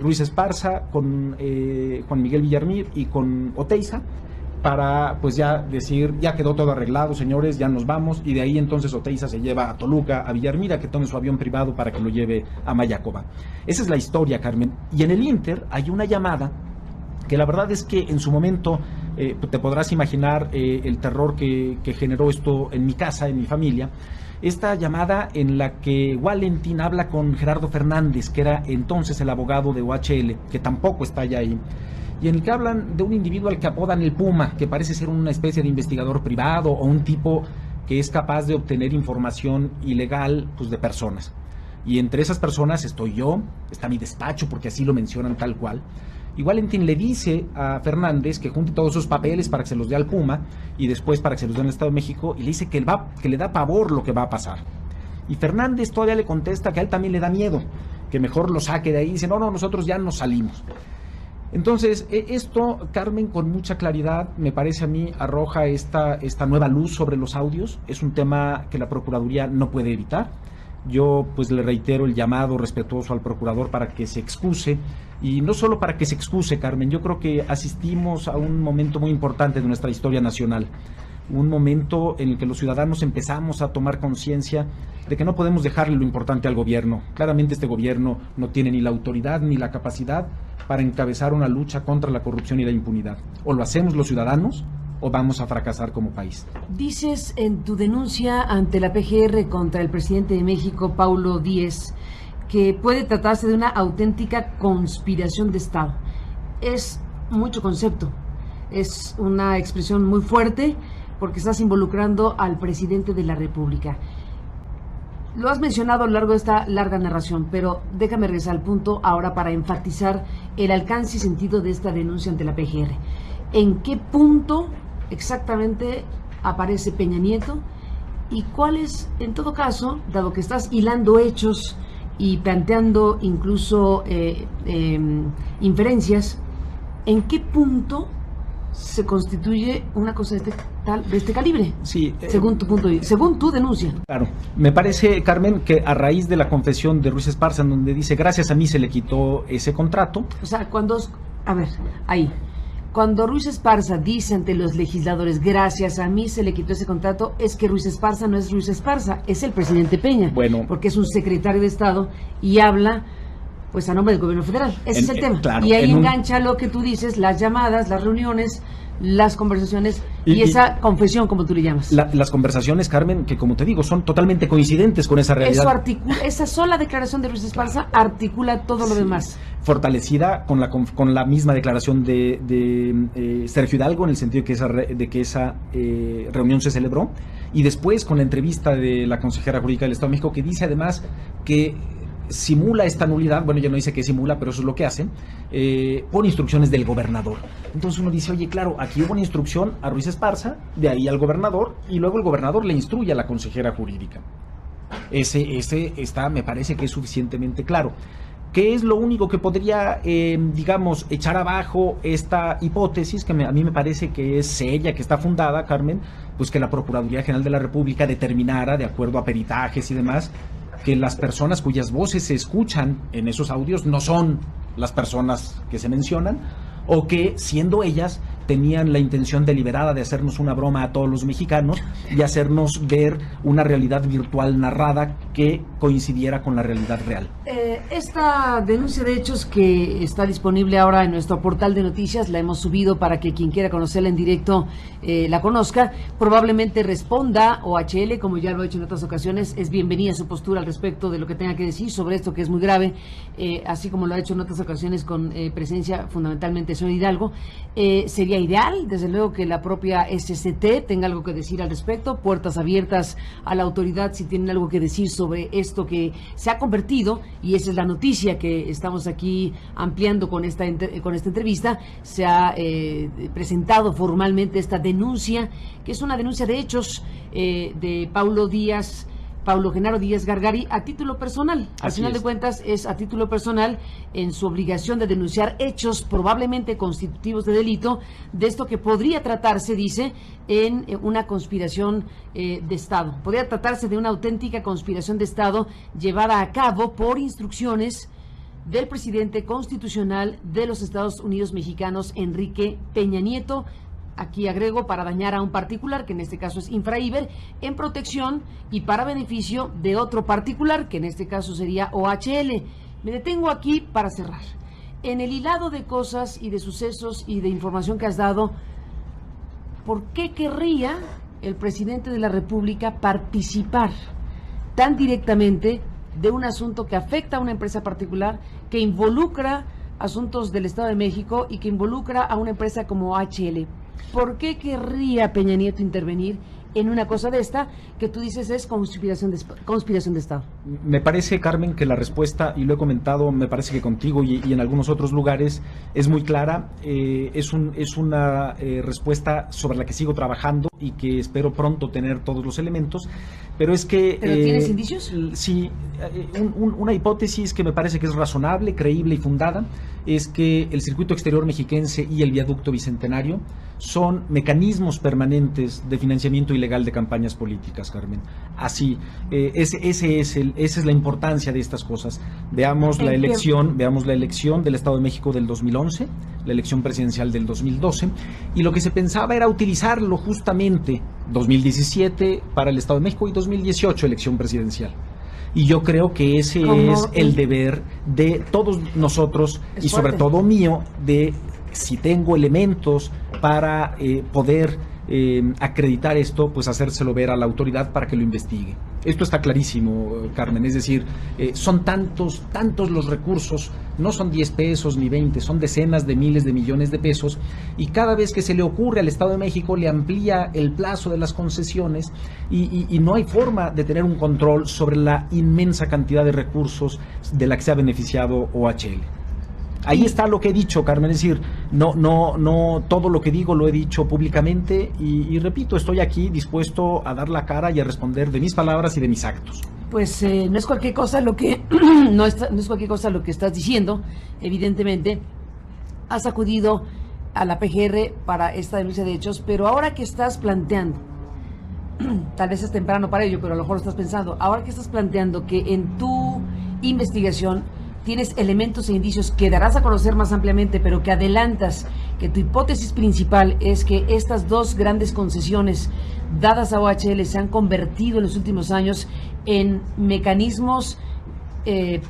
Ruiz Esparza con Juan Miguel Villarmir y con Oteiza para pues ya decir, ya quedó todo arreglado, señores, ya nos vamos, y de ahí entonces Oteiza se lleva a Toluca, a Villarmir, a que tome su avión privado para que lo lleve a Mayacoba. Esa es la historia, Carmen. Y en el Inter hay una llamada que la verdad es que en su momento te podrás imaginar el terror que generó esto en mi casa, en mi familia. Esta llamada en la que Valentín habla con Gerardo Fernández, que era entonces el abogado de OHL, que tampoco está ya ahí, y en el que hablan de un individuo al que apodan el Puma, que parece ser una especie de investigador privado o un tipo que es capaz de obtener información ilegal pues, de personas. Y entre esas personas estoy yo, está mi despacho, porque así lo mencionan tal cual. Y Valentín le dice a Fernández que junte todos sus papeles para que se los dé al Puma y después para que se los dé al Estado de México, y le dice que le da pavor lo que va a pasar. Y Fernández todavía le contesta que a él también le da miedo, que mejor lo saque de ahí, y dice, no, nosotros ya nos salimos. Entonces, esto, Carmen, con mucha claridad, me parece a mí, arroja esta nueva luz sobre los audios. Es un tema que la Procuraduría no puede evitar. Yo, pues, le reitero el llamado respetuoso al procurador para que se excuse, y no solo para que se excuse, Carmen, yo creo que asistimos a un momento muy importante de nuestra historia nacional. Un momento en el que los ciudadanos empezamos a tomar conciencia de que no podemos dejarle lo importante al gobierno. Claramente este gobierno no tiene ni la autoridad ni la capacidad para encabezar una lucha contra la corrupción y la impunidad. O lo hacemos los ciudadanos o vamos a fracasar como país. Dices en tu denuncia ante la PGR contra el presidente de México, Paulo Díez, que puede tratarse de una auténtica conspiración de Estado. Es mucho concepto, es una expresión muy fuerte, porque estás involucrando al presidente de la República. Lo has mencionado a lo largo de esta larga narración, pero déjame regresar al punto ahora para enfatizar el alcance y sentido de esta denuncia ante la PGR. ¿En qué punto exactamente aparece Peña Nieto? ¿Y cuál es, en todo caso, dado que estás hilando hechos y planteando incluso inferencias, en qué punto se constituye una cosa de este calibre? Sí, según tu punto de vista, según tu denuncia. Claro, me parece, Carmen, que a raíz de la confesión de Ruiz Esparza, en donde dice, gracias a mí se le quitó ese contrato. O sea, cuando Ruiz Esparza dice ante los legisladores, gracias a mí se le quitó ese contrato, es que Ruiz Esparza no es Ruiz Esparza, es el presidente Peña. Bueno, porque es un secretario de Estado y habla pues a nombre del gobierno federal. Ese es el tema. Claro, y ahí engancha lo que tú dices, las llamadas, las reuniones, las conversaciones y esa confesión, como tú le llamas. Las conversaciones, Carmen, que como te digo, son totalmente coincidentes con esa realidad. Esa sola declaración de Ruiz Esparza articula todo lo demás. Fortalecida con la misma declaración de Sergio Hidalgo, en el sentido de que esa reunión se celebró, y después con la entrevista de la consejera jurídica del Estado de México, que dice además que simula esta nulidad, bueno, ya no dice que simula, pero eso es lo que hacen, por instrucciones del gobernador. Entonces uno dice, oye, claro, aquí hubo una instrucción a Ruiz Esparza, de ahí al gobernador, y luego el gobernador le instruye a la consejera jurídica. Ese está, me parece que es suficientemente claro. ¿Qué es lo único que podría, digamos, echar abajo esta hipótesis, que a mí me parece que es seria, que está fundada, Carmen? Pues que la Procuraduría General de la República determinara, de acuerdo a peritajes y demás, que las personas cuyas voces se escuchan en esos audios no son las personas que se mencionan, o que, siendo ellas, tenían la intención deliberada de hacernos una broma a todos los mexicanos y hacernos ver una realidad virtual narrada que coincidiera con la realidad real. Esta denuncia de hechos que está disponible ahora en nuestro portal de noticias, la hemos subido para que quien quiera conocerla en directo la conozca, probablemente responda OHL, como ya lo he hecho en otras ocasiones. Es bienvenida su postura al respecto de lo que tenga que decir sobre esto que es muy grave, así como lo ha hecho en otras ocasiones con presencia fundamentalmente del señor Hidalgo. Sería ideal, desde luego, que la propia SCT tenga algo que decir al respecto, puertas abiertas a la autoridad si tienen algo que decir sobre esto que se ha convertido, y esa es la noticia que estamos aquí ampliando con esta entrevista. Se ha presentado formalmente esta denuncia, que es una denuncia de hechos de Paulo Genaro Díaz Gargari a título personal. Al final de cuentas es a título personal, en su obligación de denunciar hechos probablemente constitutivos de delito, de esto que podría tratarse, dice, en una conspiración de Estado. Podría tratarse de una auténtica conspiración de Estado llevada a cabo por instrucciones del presidente constitucional de los Estados Unidos mexicanos, Enrique Peña Nieto. Aquí agrego, para dañar a un particular, que en este caso es Infraiber, en protección y para beneficio de otro particular, que en este caso sería OHL. Me detengo aquí para cerrar. En el hilado de cosas y de sucesos y de información que has dado, ¿por qué querría el presidente de la República participar tan directamente de un asunto que afecta a una empresa particular, que involucra asuntos del Estado de México y que involucra a una empresa como OHL? ¿Por qué querría Peña Nieto intervenir en una cosa de esta que tú dices es conspiración de Estado? Me parece, Carmen, que la respuesta, y lo he comentado, me parece que contigo y en algunos otros lugares, es muy clara. Es una respuesta sobre la que sigo trabajando y que espero pronto tener todos los elementos. Pero es que... ¿Pero tienes indicios? Sí, una hipótesis que me parece que es razonable, creíble y fundada, es que el circuito exterior mexiquense y el viaducto bicentenario son mecanismos permanentes de financiamiento ilegal de campañas políticas, Carmen. Así, esa es la importancia de estas cosas. Veamos la elección del Estado de México del 2011, la elección presidencial del 2012, y lo que se pensaba era utilizarlo justamente 2017 para el Estado de México y 2018 elección presidencial. Y yo creo que ese es el deber de todos nosotros y sobre todo mío, de, si tengo elementos para poder acreditar esto, pues hacérselo ver a la autoridad para que lo investigue. Esto está clarísimo, Carmen, es decir, son tantos los recursos, no son 10 pesos ni 20, son decenas de miles de millones de pesos, y cada vez que se le ocurre al Estado de México le amplía el plazo de las concesiones y no hay forma de tener un control sobre la inmensa cantidad de recursos de la que se ha beneficiado OHL. Ahí está lo que he dicho, Carmen, es decir, no todo lo que digo lo he dicho públicamente y repito, estoy aquí dispuesto a dar la cara y a responder de mis palabras y de mis actos. Pues no es cualquier cosa lo que no es cualquier cosa lo que estás diciendo. Evidentemente has acudido a la PGR para esta denuncia de hechos, pero ahora que estás planteando, tal vez es temprano para ello, pero a lo mejor lo estás pensando, ahora que estás planteando que en tu investigación tienes elementos e indicios que darás a conocer más ampliamente, pero que adelantas que tu hipótesis principal es que estas dos grandes concesiones dadas a OHL se han convertido en los últimos años en mecanismos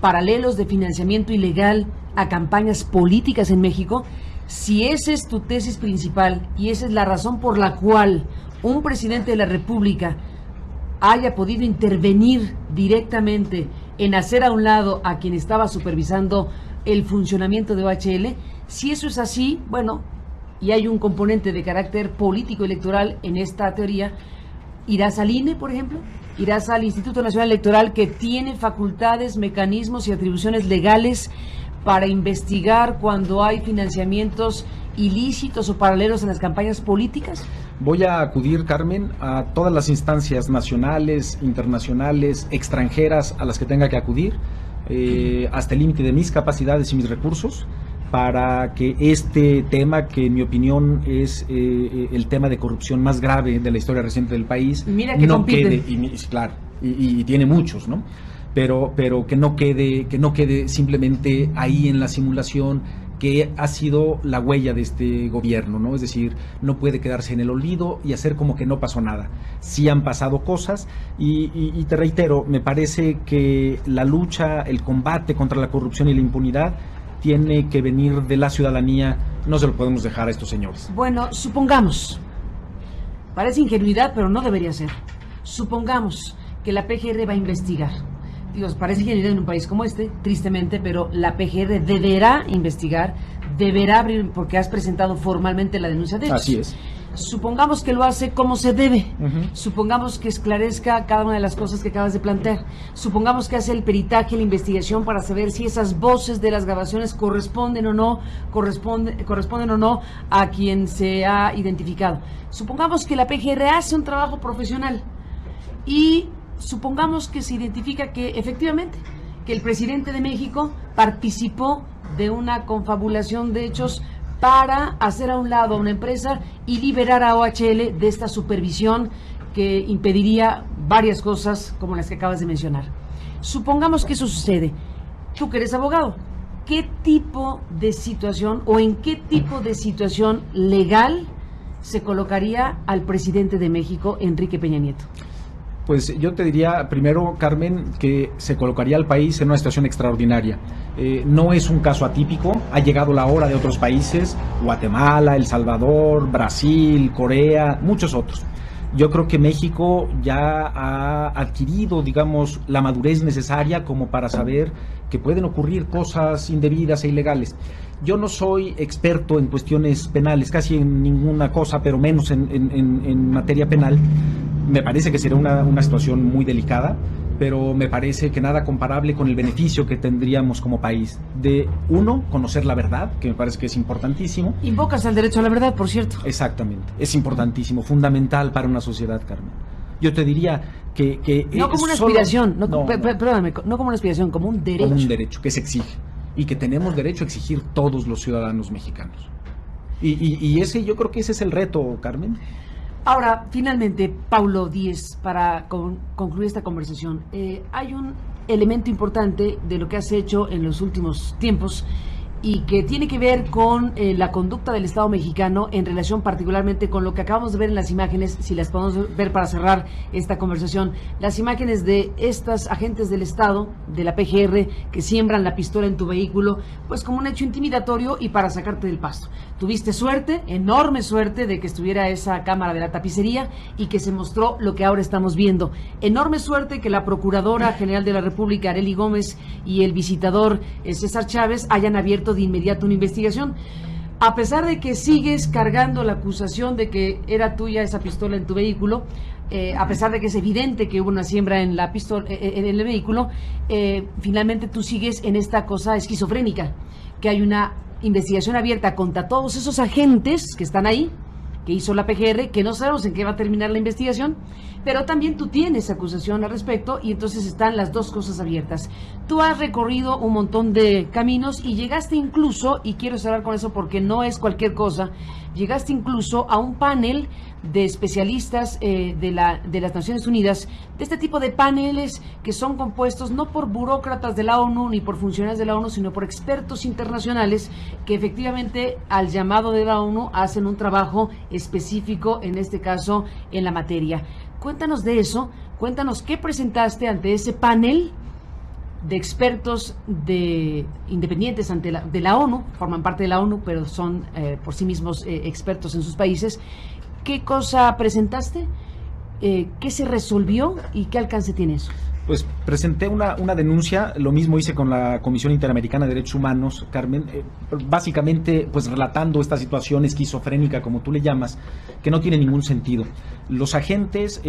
paralelos de financiamiento ilegal a campañas políticas en México. Si esa es tu tesis principal y esa es la razón por la cual un presidente de la República haya podido intervenir directamente en hacer a un lado a quien estaba supervisando el funcionamiento de OHL, si eso es así, bueno, y hay un componente de carácter político electoral en esta teoría, ¿irás al INE, por ejemplo? ¿Irás al Instituto Nacional Electoral, que tiene facultades, mecanismos y atribuciones legales para investigar cuando hay financiamientos ilícitos o paralelos en las campañas políticas? Voy a acudir, Carmen, a todas las instancias nacionales, internacionales, extranjeras a las que tenga que acudir, hasta el límite de mis capacidades y mis recursos, para que este tema, que en mi opinión es el tema de corrupción más grave de la historia reciente del país, Mira que no compiten. quede, claro, y tiene muchos, ¿no? pero que no quede simplemente ahí en la simulación, que ha sido la huella de este gobierno, ¿no? Es decir, no puede quedarse en el olvido y hacer como que no pasó nada. Sí han pasado cosas y te reitero, me parece que la lucha, el combate contra la corrupción y la impunidad tiene que venir de la ciudadanía, no se lo podemos dejar a estos señores. Bueno, supongamos, parece ingenuidad, pero no debería ser. Supongamos que la PGR va a investigar. Dios, parece ingenuidad en un país como este, tristemente, pero la PGR deberá investigar, deberá abrir, porque has presentado formalmente la denuncia de hechos. Así es. Supongamos que lo hace como se debe. Uh-huh. Supongamos que esclarezca cada una de las cosas que acabas de plantear. Supongamos que hace el peritaje, la investigación para saber si esas voces de las grabaciones corresponden o no a quien se ha identificado. Supongamos que la PGR hace un trabajo profesional y supongamos que se identifica que efectivamente que el presidente de México participó de una confabulación de hechos para hacer a un lado a una empresa y liberar a OHL de esta supervisión que impediría varias cosas como las que acabas de mencionar. Supongamos que eso sucede. Tú que eres abogado, ¿qué tipo de situación o en qué tipo de situación legal se colocaría al presidente de México, Enrique Peña Nieto? Pues yo te diría primero, Carmen, que se colocaría al país en una situación extraordinaria. No es un caso atípico, ha llegado la hora de otros países, Guatemala, El Salvador, Brasil, Corea, muchos otros. Yo creo que México ya ha adquirido, digamos, la madurez necesaria como para saber que pueden ocurrir cosas indebidas e ilegales. Yo no soy experto en cuestiones penales, casi en ninguna cosa, pero menos en materia penal. Me parece que será una situación muy delicada, pero me parece que nada comparable con el beneficio que tendríamos como país. De uno, conocer la verdad, que me parece que es importantísimo. Invocas al derecho a la verdad, por cierto. Exactamente, es importantísimo, fundamental para una sociedad, Carmen. Yo te diría que no como una aspiración, perdóname, no como una aspiración, como un derecho. Como un derecho que se exige y que tenemos derecho a exigir todos los ciudadanos mexicanos. Y ese, yo creo que ese es el reto, Carmen. Ahora, finalmente, Paulo Díez, para concluir esta conversación, hay un elemento importante de lo que has hecho en los últimos tiempos y que tiene que ver con la conducta del Estado mexicano en relación particularmente con lo que acabamos de ver en las imágenes, si las podemos ver para cerrar esta conversación, las imágenes de estas agentes del Estado, de la PGR, que siembran la pistola en tu vehículo, pues como un hecho intimidatorio y para sacarte del pasto. Tuviste suerte, enorme suerte, de que estuviera esa cámara de la tapicería y que se mostró lo que ahora estamos viendo. Enorme suerte que la Procuradora General de la República, Arely Gómez, y el visitador César Chávez hayan abierto de inmediato una investigación. A pesar de que sigues cargando la acusación de que era tuya esa pistola en tu vehículo, a pesar de que es evidente que hubo una siembra en la pistola, en el vehículo, finalmente tú sigues en esta cosa esquizofrénica, que hay una investigación abierta contra todos esos agentes que están ahí, que hizo la PGR, que no sabemos en qué va a terminar la investigación, pero también tú tienes acusación al respecto y entonces están las dos cosas abiertas. Tú has recorrido un montón de caminos y llegaste incluso, y quiero cerrar con eso porque no es cualquier cosa, llegaste incluso a un panel de especialistas de las Naciones Unidas, de este tipo de paneles que son compuestos no por burócratas de la ONU ni por funcionarios de la ONU, sino por expertos internacionales que efectivamente al llamado de la ONU hacen un trabajo específico, en este caso en la materia. Cuéntanos de eso, cuéntanos qué presentaste ante ese panel de expertos independientes de la ONU, forman parte de la ONU, pero son por sí mismos expertos en sus países. ¿Qué cosa presentaste? ¿Qué se resolvió y qué alcance tiene eso? Pues presenté una denuncia, lo mismo hice con la Comisión Interamericana de Derechos Humanos, Carmen, básicamente pues relatando esta situación esquizofrénica, como tú le llamas, que no tiene ningún sentido. Los agentes,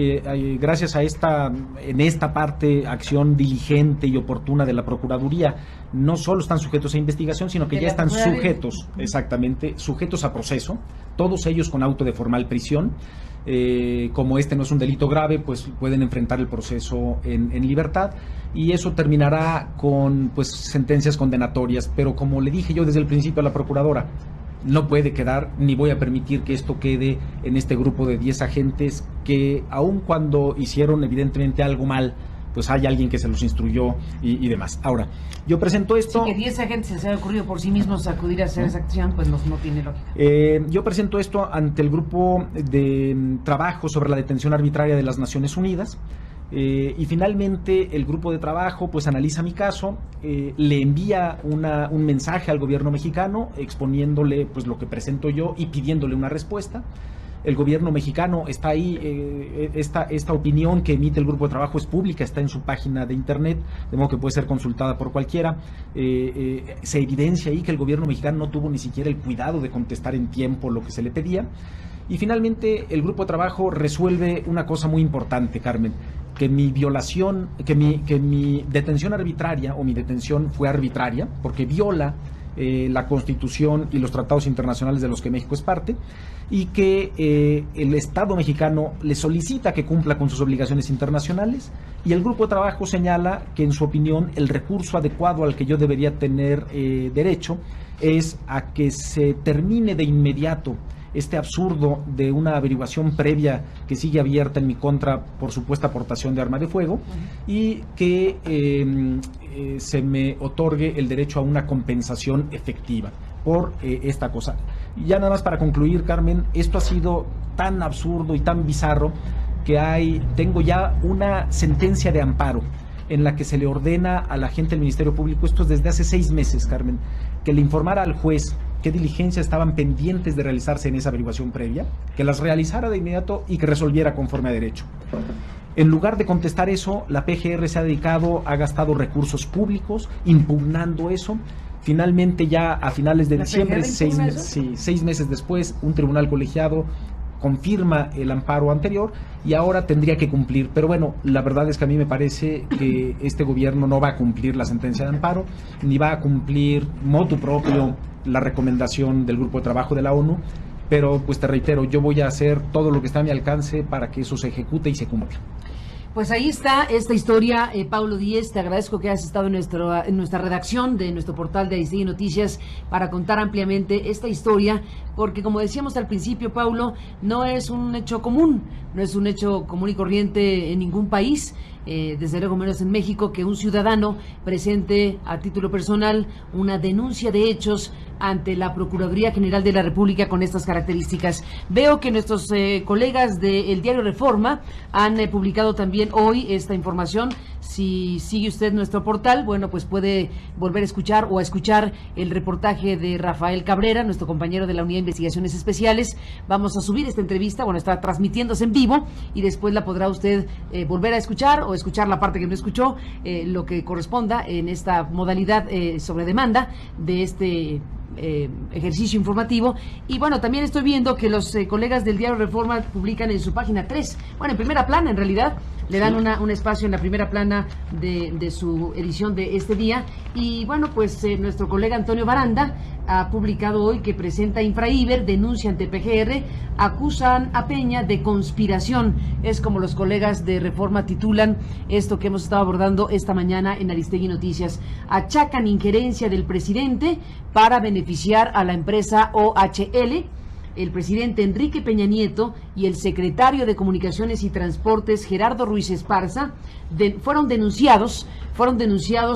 gracias a en esta parte, acción diligente y oportuna de la Procuraduría, no solo están sujetos a investigación, sino que ya están sujetos, exactamente, sujetos a proceso, todos ellos con auto de formal prisión. Como este no es un delito grave, pues pueden enfrentar el proceso en libertad y eso terminará con pues sentencias condenatorias, pero como le dije yo desde el principio a la procuradora, no puede quedar, ni voy a permitir que esto quede en este grupo de 10 agentes que aun cuando hicieron evidentemente algo mal, pues hay alguien que se los instruyó y demás. Ahora, yo presento esto... Sí, que 10 agentes se les haya ocurrido por sí mismos acudir a hacer esa acción, pues no tiene lógica. Yo presento esto ante el grupo de trabajo sobre la detención arbitraria de las Naciones Unidas. Y finalmente el grupo de trabajo pues analiza mi caso, le envía un mensaje al gobierno mexicano exponiéndole pues lo que presento yo y pidiéndole una respuesta. El gobierno mexicano está ahí, esta opinión que emite el grupo de trabajo es pública, está en su página de internet, de modo que puede ser consultada por cualquiera. Se evidencia ahí que el gobierno mexicano no tuvo ni siquiera el cuidado de contestar en tiempo lo que se le pedía. Y finalmente el grupo de trabajo resuelve una cosa muy importante, Carmen, que mi violación, que mi detención arbitraria o mi detención fue arbitraria porque viola la Constitución y los tratados internacionales de los que México es parte, y que el Estado mexicano le solicita que cumpla con sus obligaciones internacionales, y el grupo de trabajo señala que en su opinión el recurso adecuado al que yo debería tener derecho es a que se termine de inmediato este absurdo de una averiguación previa que sigue abierta en mi contra por supuesta aportación de arma de fuego, y que se me otorgue el derecho a una compensación efectiva por esta cosa. Y ya nada más para concluir, Carmen, esto ha sido tan absurdo y tan bizarro que tengo ya una sentencia de amparo en la que se le ordena a la gente del Ministerio Público, esto es desde hace 6 meses, Carmen, que le informara al juez qué diligencias estaban pendientes de realizarse en esa averiguación previa, que las realizara de inmediato y que resolviera conforme a derecho. En lugar de contestar eso, la PGR se ha gastado recursos públicos impugnando eso. Finalmente, ya a finales de diciembre, 6 meses después, un tribunal colegiado confirma el amparo anterior y ahora tendría que cumplir. Pero bueno, la verdad es que a mí me parece que este gobierno no va a cumplir la sentencia de amparo, ni va a cumplir motu propio la recomendación del grupo de trabajo de la ONU, pero pues te reitero, yo voy a hacer todo lo que está a mi alcance para que eso se ejecute y se cumpla. Pues ahí está esta historia, Paulo Díez, te agradezco que hayas estado en nuestra redacción de nuestro portal de Aristegui Noticias para contar ampliamente esta historia, porque como decíamos al principio, Paulo, no es un hecho común y corriente en ningún país, desde luego menos en México, que un ciudadano presente a título personal una denuncia de hechos ante la Procuraduría General de la República con estas características. Veo que nuestros colegas del diario Reforma han publicado también hoy esta información. Si sigue usted nuestro portal, bueno, pues puede volver a escuchar el reportaje de Rafael Cabrera, nuestro compañero de la Unidad de Investigaciones Especiales. Vamos a subir esta entrevista, está transmitiéndose en vivo y después la podrá usted volver a escuchar o escuchar la parte que no escuchó, lo que corresponda en esta modalidad sobre demanda de este ejercicio informativo. Y bueno, también estoy viendo que los colegas del diario Reforma publican en su página 3, en primera plana en realidad, le dan un espacio en la primera plana de su edición de este día. Y bueno, pues nuestro colega Antonio Baranda ha publicado hoy que presenta Infraiber, denuncia ante PGR, acusan a Peña de conspiración. Es como los colegas de Reforma titulan esto que hemos estado abordando esta mañana en Aristegui Noticias. Achacan injerencia del presidente para beneficiar a la empresa OHL. El presidente Enrique Peña Nieto y el secretario de Comunicaciones y Transportes Gerardo Ruiz Esparza fueron denunciados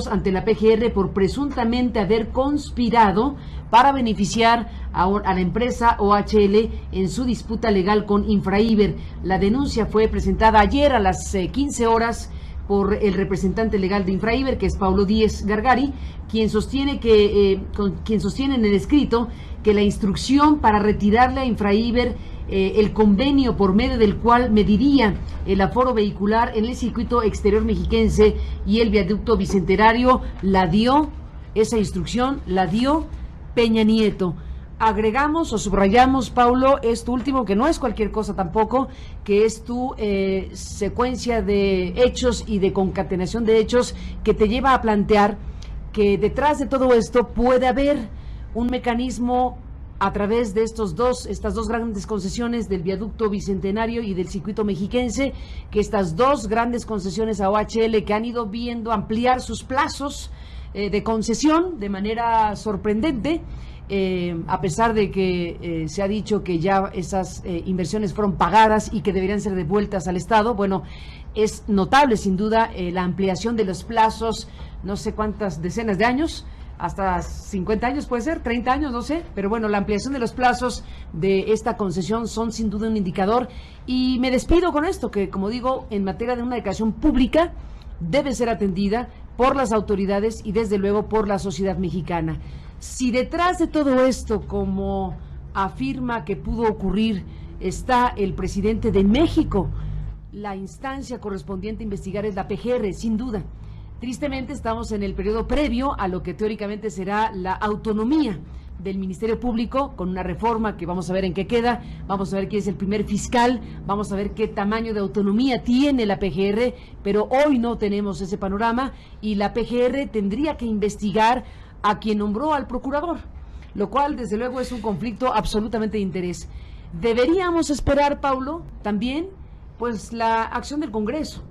ante la PGR por presuntamente haber conspirado para beneficiar a la empresa OHL en su disputa legal con Infraiber. La denuncia fue presentada ayer a las 15 horas por el representante legal de Infraiber, que es Paulo Díez Gargari, quien sostiene en el escrito que la instrucción para retirarle a Infraiber el convenio por medio del cual mediría el aforo vehicular en el circuito exterior mexiquense y el viaducto bicentenario, esa instrucción la dio Peña Nieto. Agregamos o subrayamos, Paulo, esto último, que no es cualquier cosa tampoco, que es tu secuencia de hechos y de concatenación de hechos que te lleva a plantear que detrás de todo esto puede haber un mecanismo a través de estas dos grandes concesiones del viaducto bicentenario y del circuito mexiquense, que estas dos grandes concesiones a OHL que han ido viendo ampliar sus plazos de concesión de manera sorprendente, a pesar de que se ha dicho que ya esas inversiones fueron pagadas y que deberían ser devueltas al Estado. Bueno, Es notable, sin duda, la ampliación de los plazos, no sé cuántas decenas de años, hasta 50 años puede ser, 30 años, no sé, pero bueno, la ampliación de los plazos de esta concesión son sin duda un indicador. Y me despido con esto, que como digo, en materia de una declaración pública, debe ser atendida por las autoridades y desde luego por la sociedad mexicana. Si detrás de todo esto, como afirma que pudo ocurrir, está el presidente de México, la instancia correspondiente a investigar es la PGR, sin duda. Tristemente estamos en el periodo previo a lo que teóricamente será la autonomía del Ministerio Público, con una reforma que vamos a ver en qué queda, vamos a ver quién es el primer fiscal, vamos a ver qué tamaño de autonomía tiene la PGR, pero hoy no tenemos ese panorama y la PGR tendría que investigar a quien nombró al procurador, lo cual desde luego es un conflicto absolutamente de interés. Deberíamos esperar, Paulo, también pues la acción del Congreso,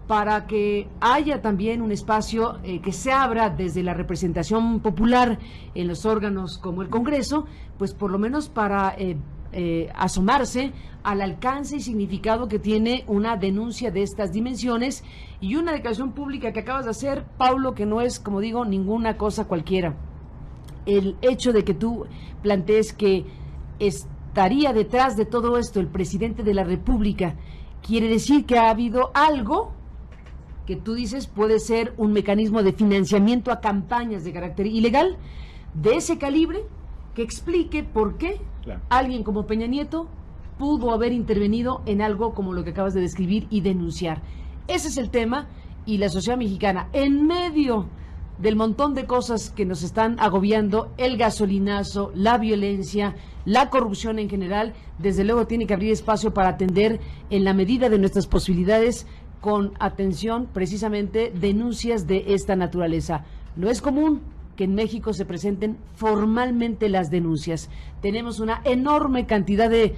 para que haya también un espacio que se abra desde la representación popular en los órganos como el Congreso, pues por lo menos para asomarse al alcance y significado que tiene una denuncia de estas dimensiones y una declaración pública que acabas de hacer, Paulo, que no es, como digo, ninguna cosa cualquiera. El hecho de que tú plantees que estaría detrás de todo esto el presidente de la República, quiere decir que ha habido algo que tú dices puede ser un mecanismo de financiamiento a campañas de carácter ilegal, de ese calibre, que explique por qué alguien como Peña Nieto pudo haber intervenido en algo como lo que acabas de describir y denunciar. Ese es el tema, y la sociedad mexicana, en medio del montón de cosas que nos están agobiando, el gasolinazo, la violencia, la corrupción en general, desde luego tiene que abrir espacio para atender en la medida de nuestras posibilidades, con atención precisamente denuncias de esta naturaleza. No es común que en México se presenten formalmente las denuncias. Tenemos una enorme cantidad de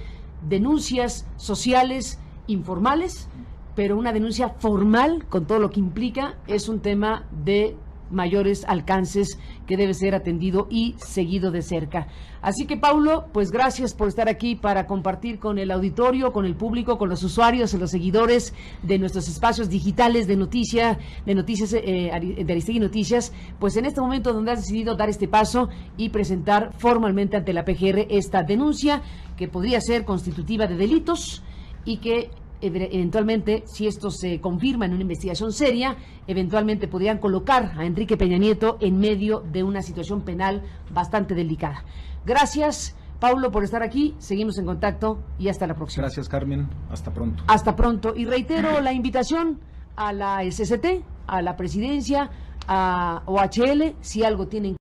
denuncias sociales informales, pero una denuncia formal, con todo lo que implica, es un tema de mayores alcances que debe ser atendido y seguido de cerca. Así que, Paulo, pues gracias por estar aquí para compartir con el auditorio, con el público, con los usuarios y los seguidores de nuestros espacios digitales de noticias de Aristegui Noticias, pues en este momento donde has decidido dar este paso y presentar formalmente ante la PGR esta denuncia que podría ser constitutiva de delitos y que eventualmente, si esto se confirma en una investigación seria, eventualmente podrían colocar a Enrique Peña Nieto en medio de una situación penal bastante delicada. Gracias, Paulo, por estar aquí. Seguimos en contacto y hasta la próxima. Gracias, Carmen. Hasta pronto. Hasta pronto. Y reitero la invitación a la SCT, a la presidencia, a OHL, si algo tienen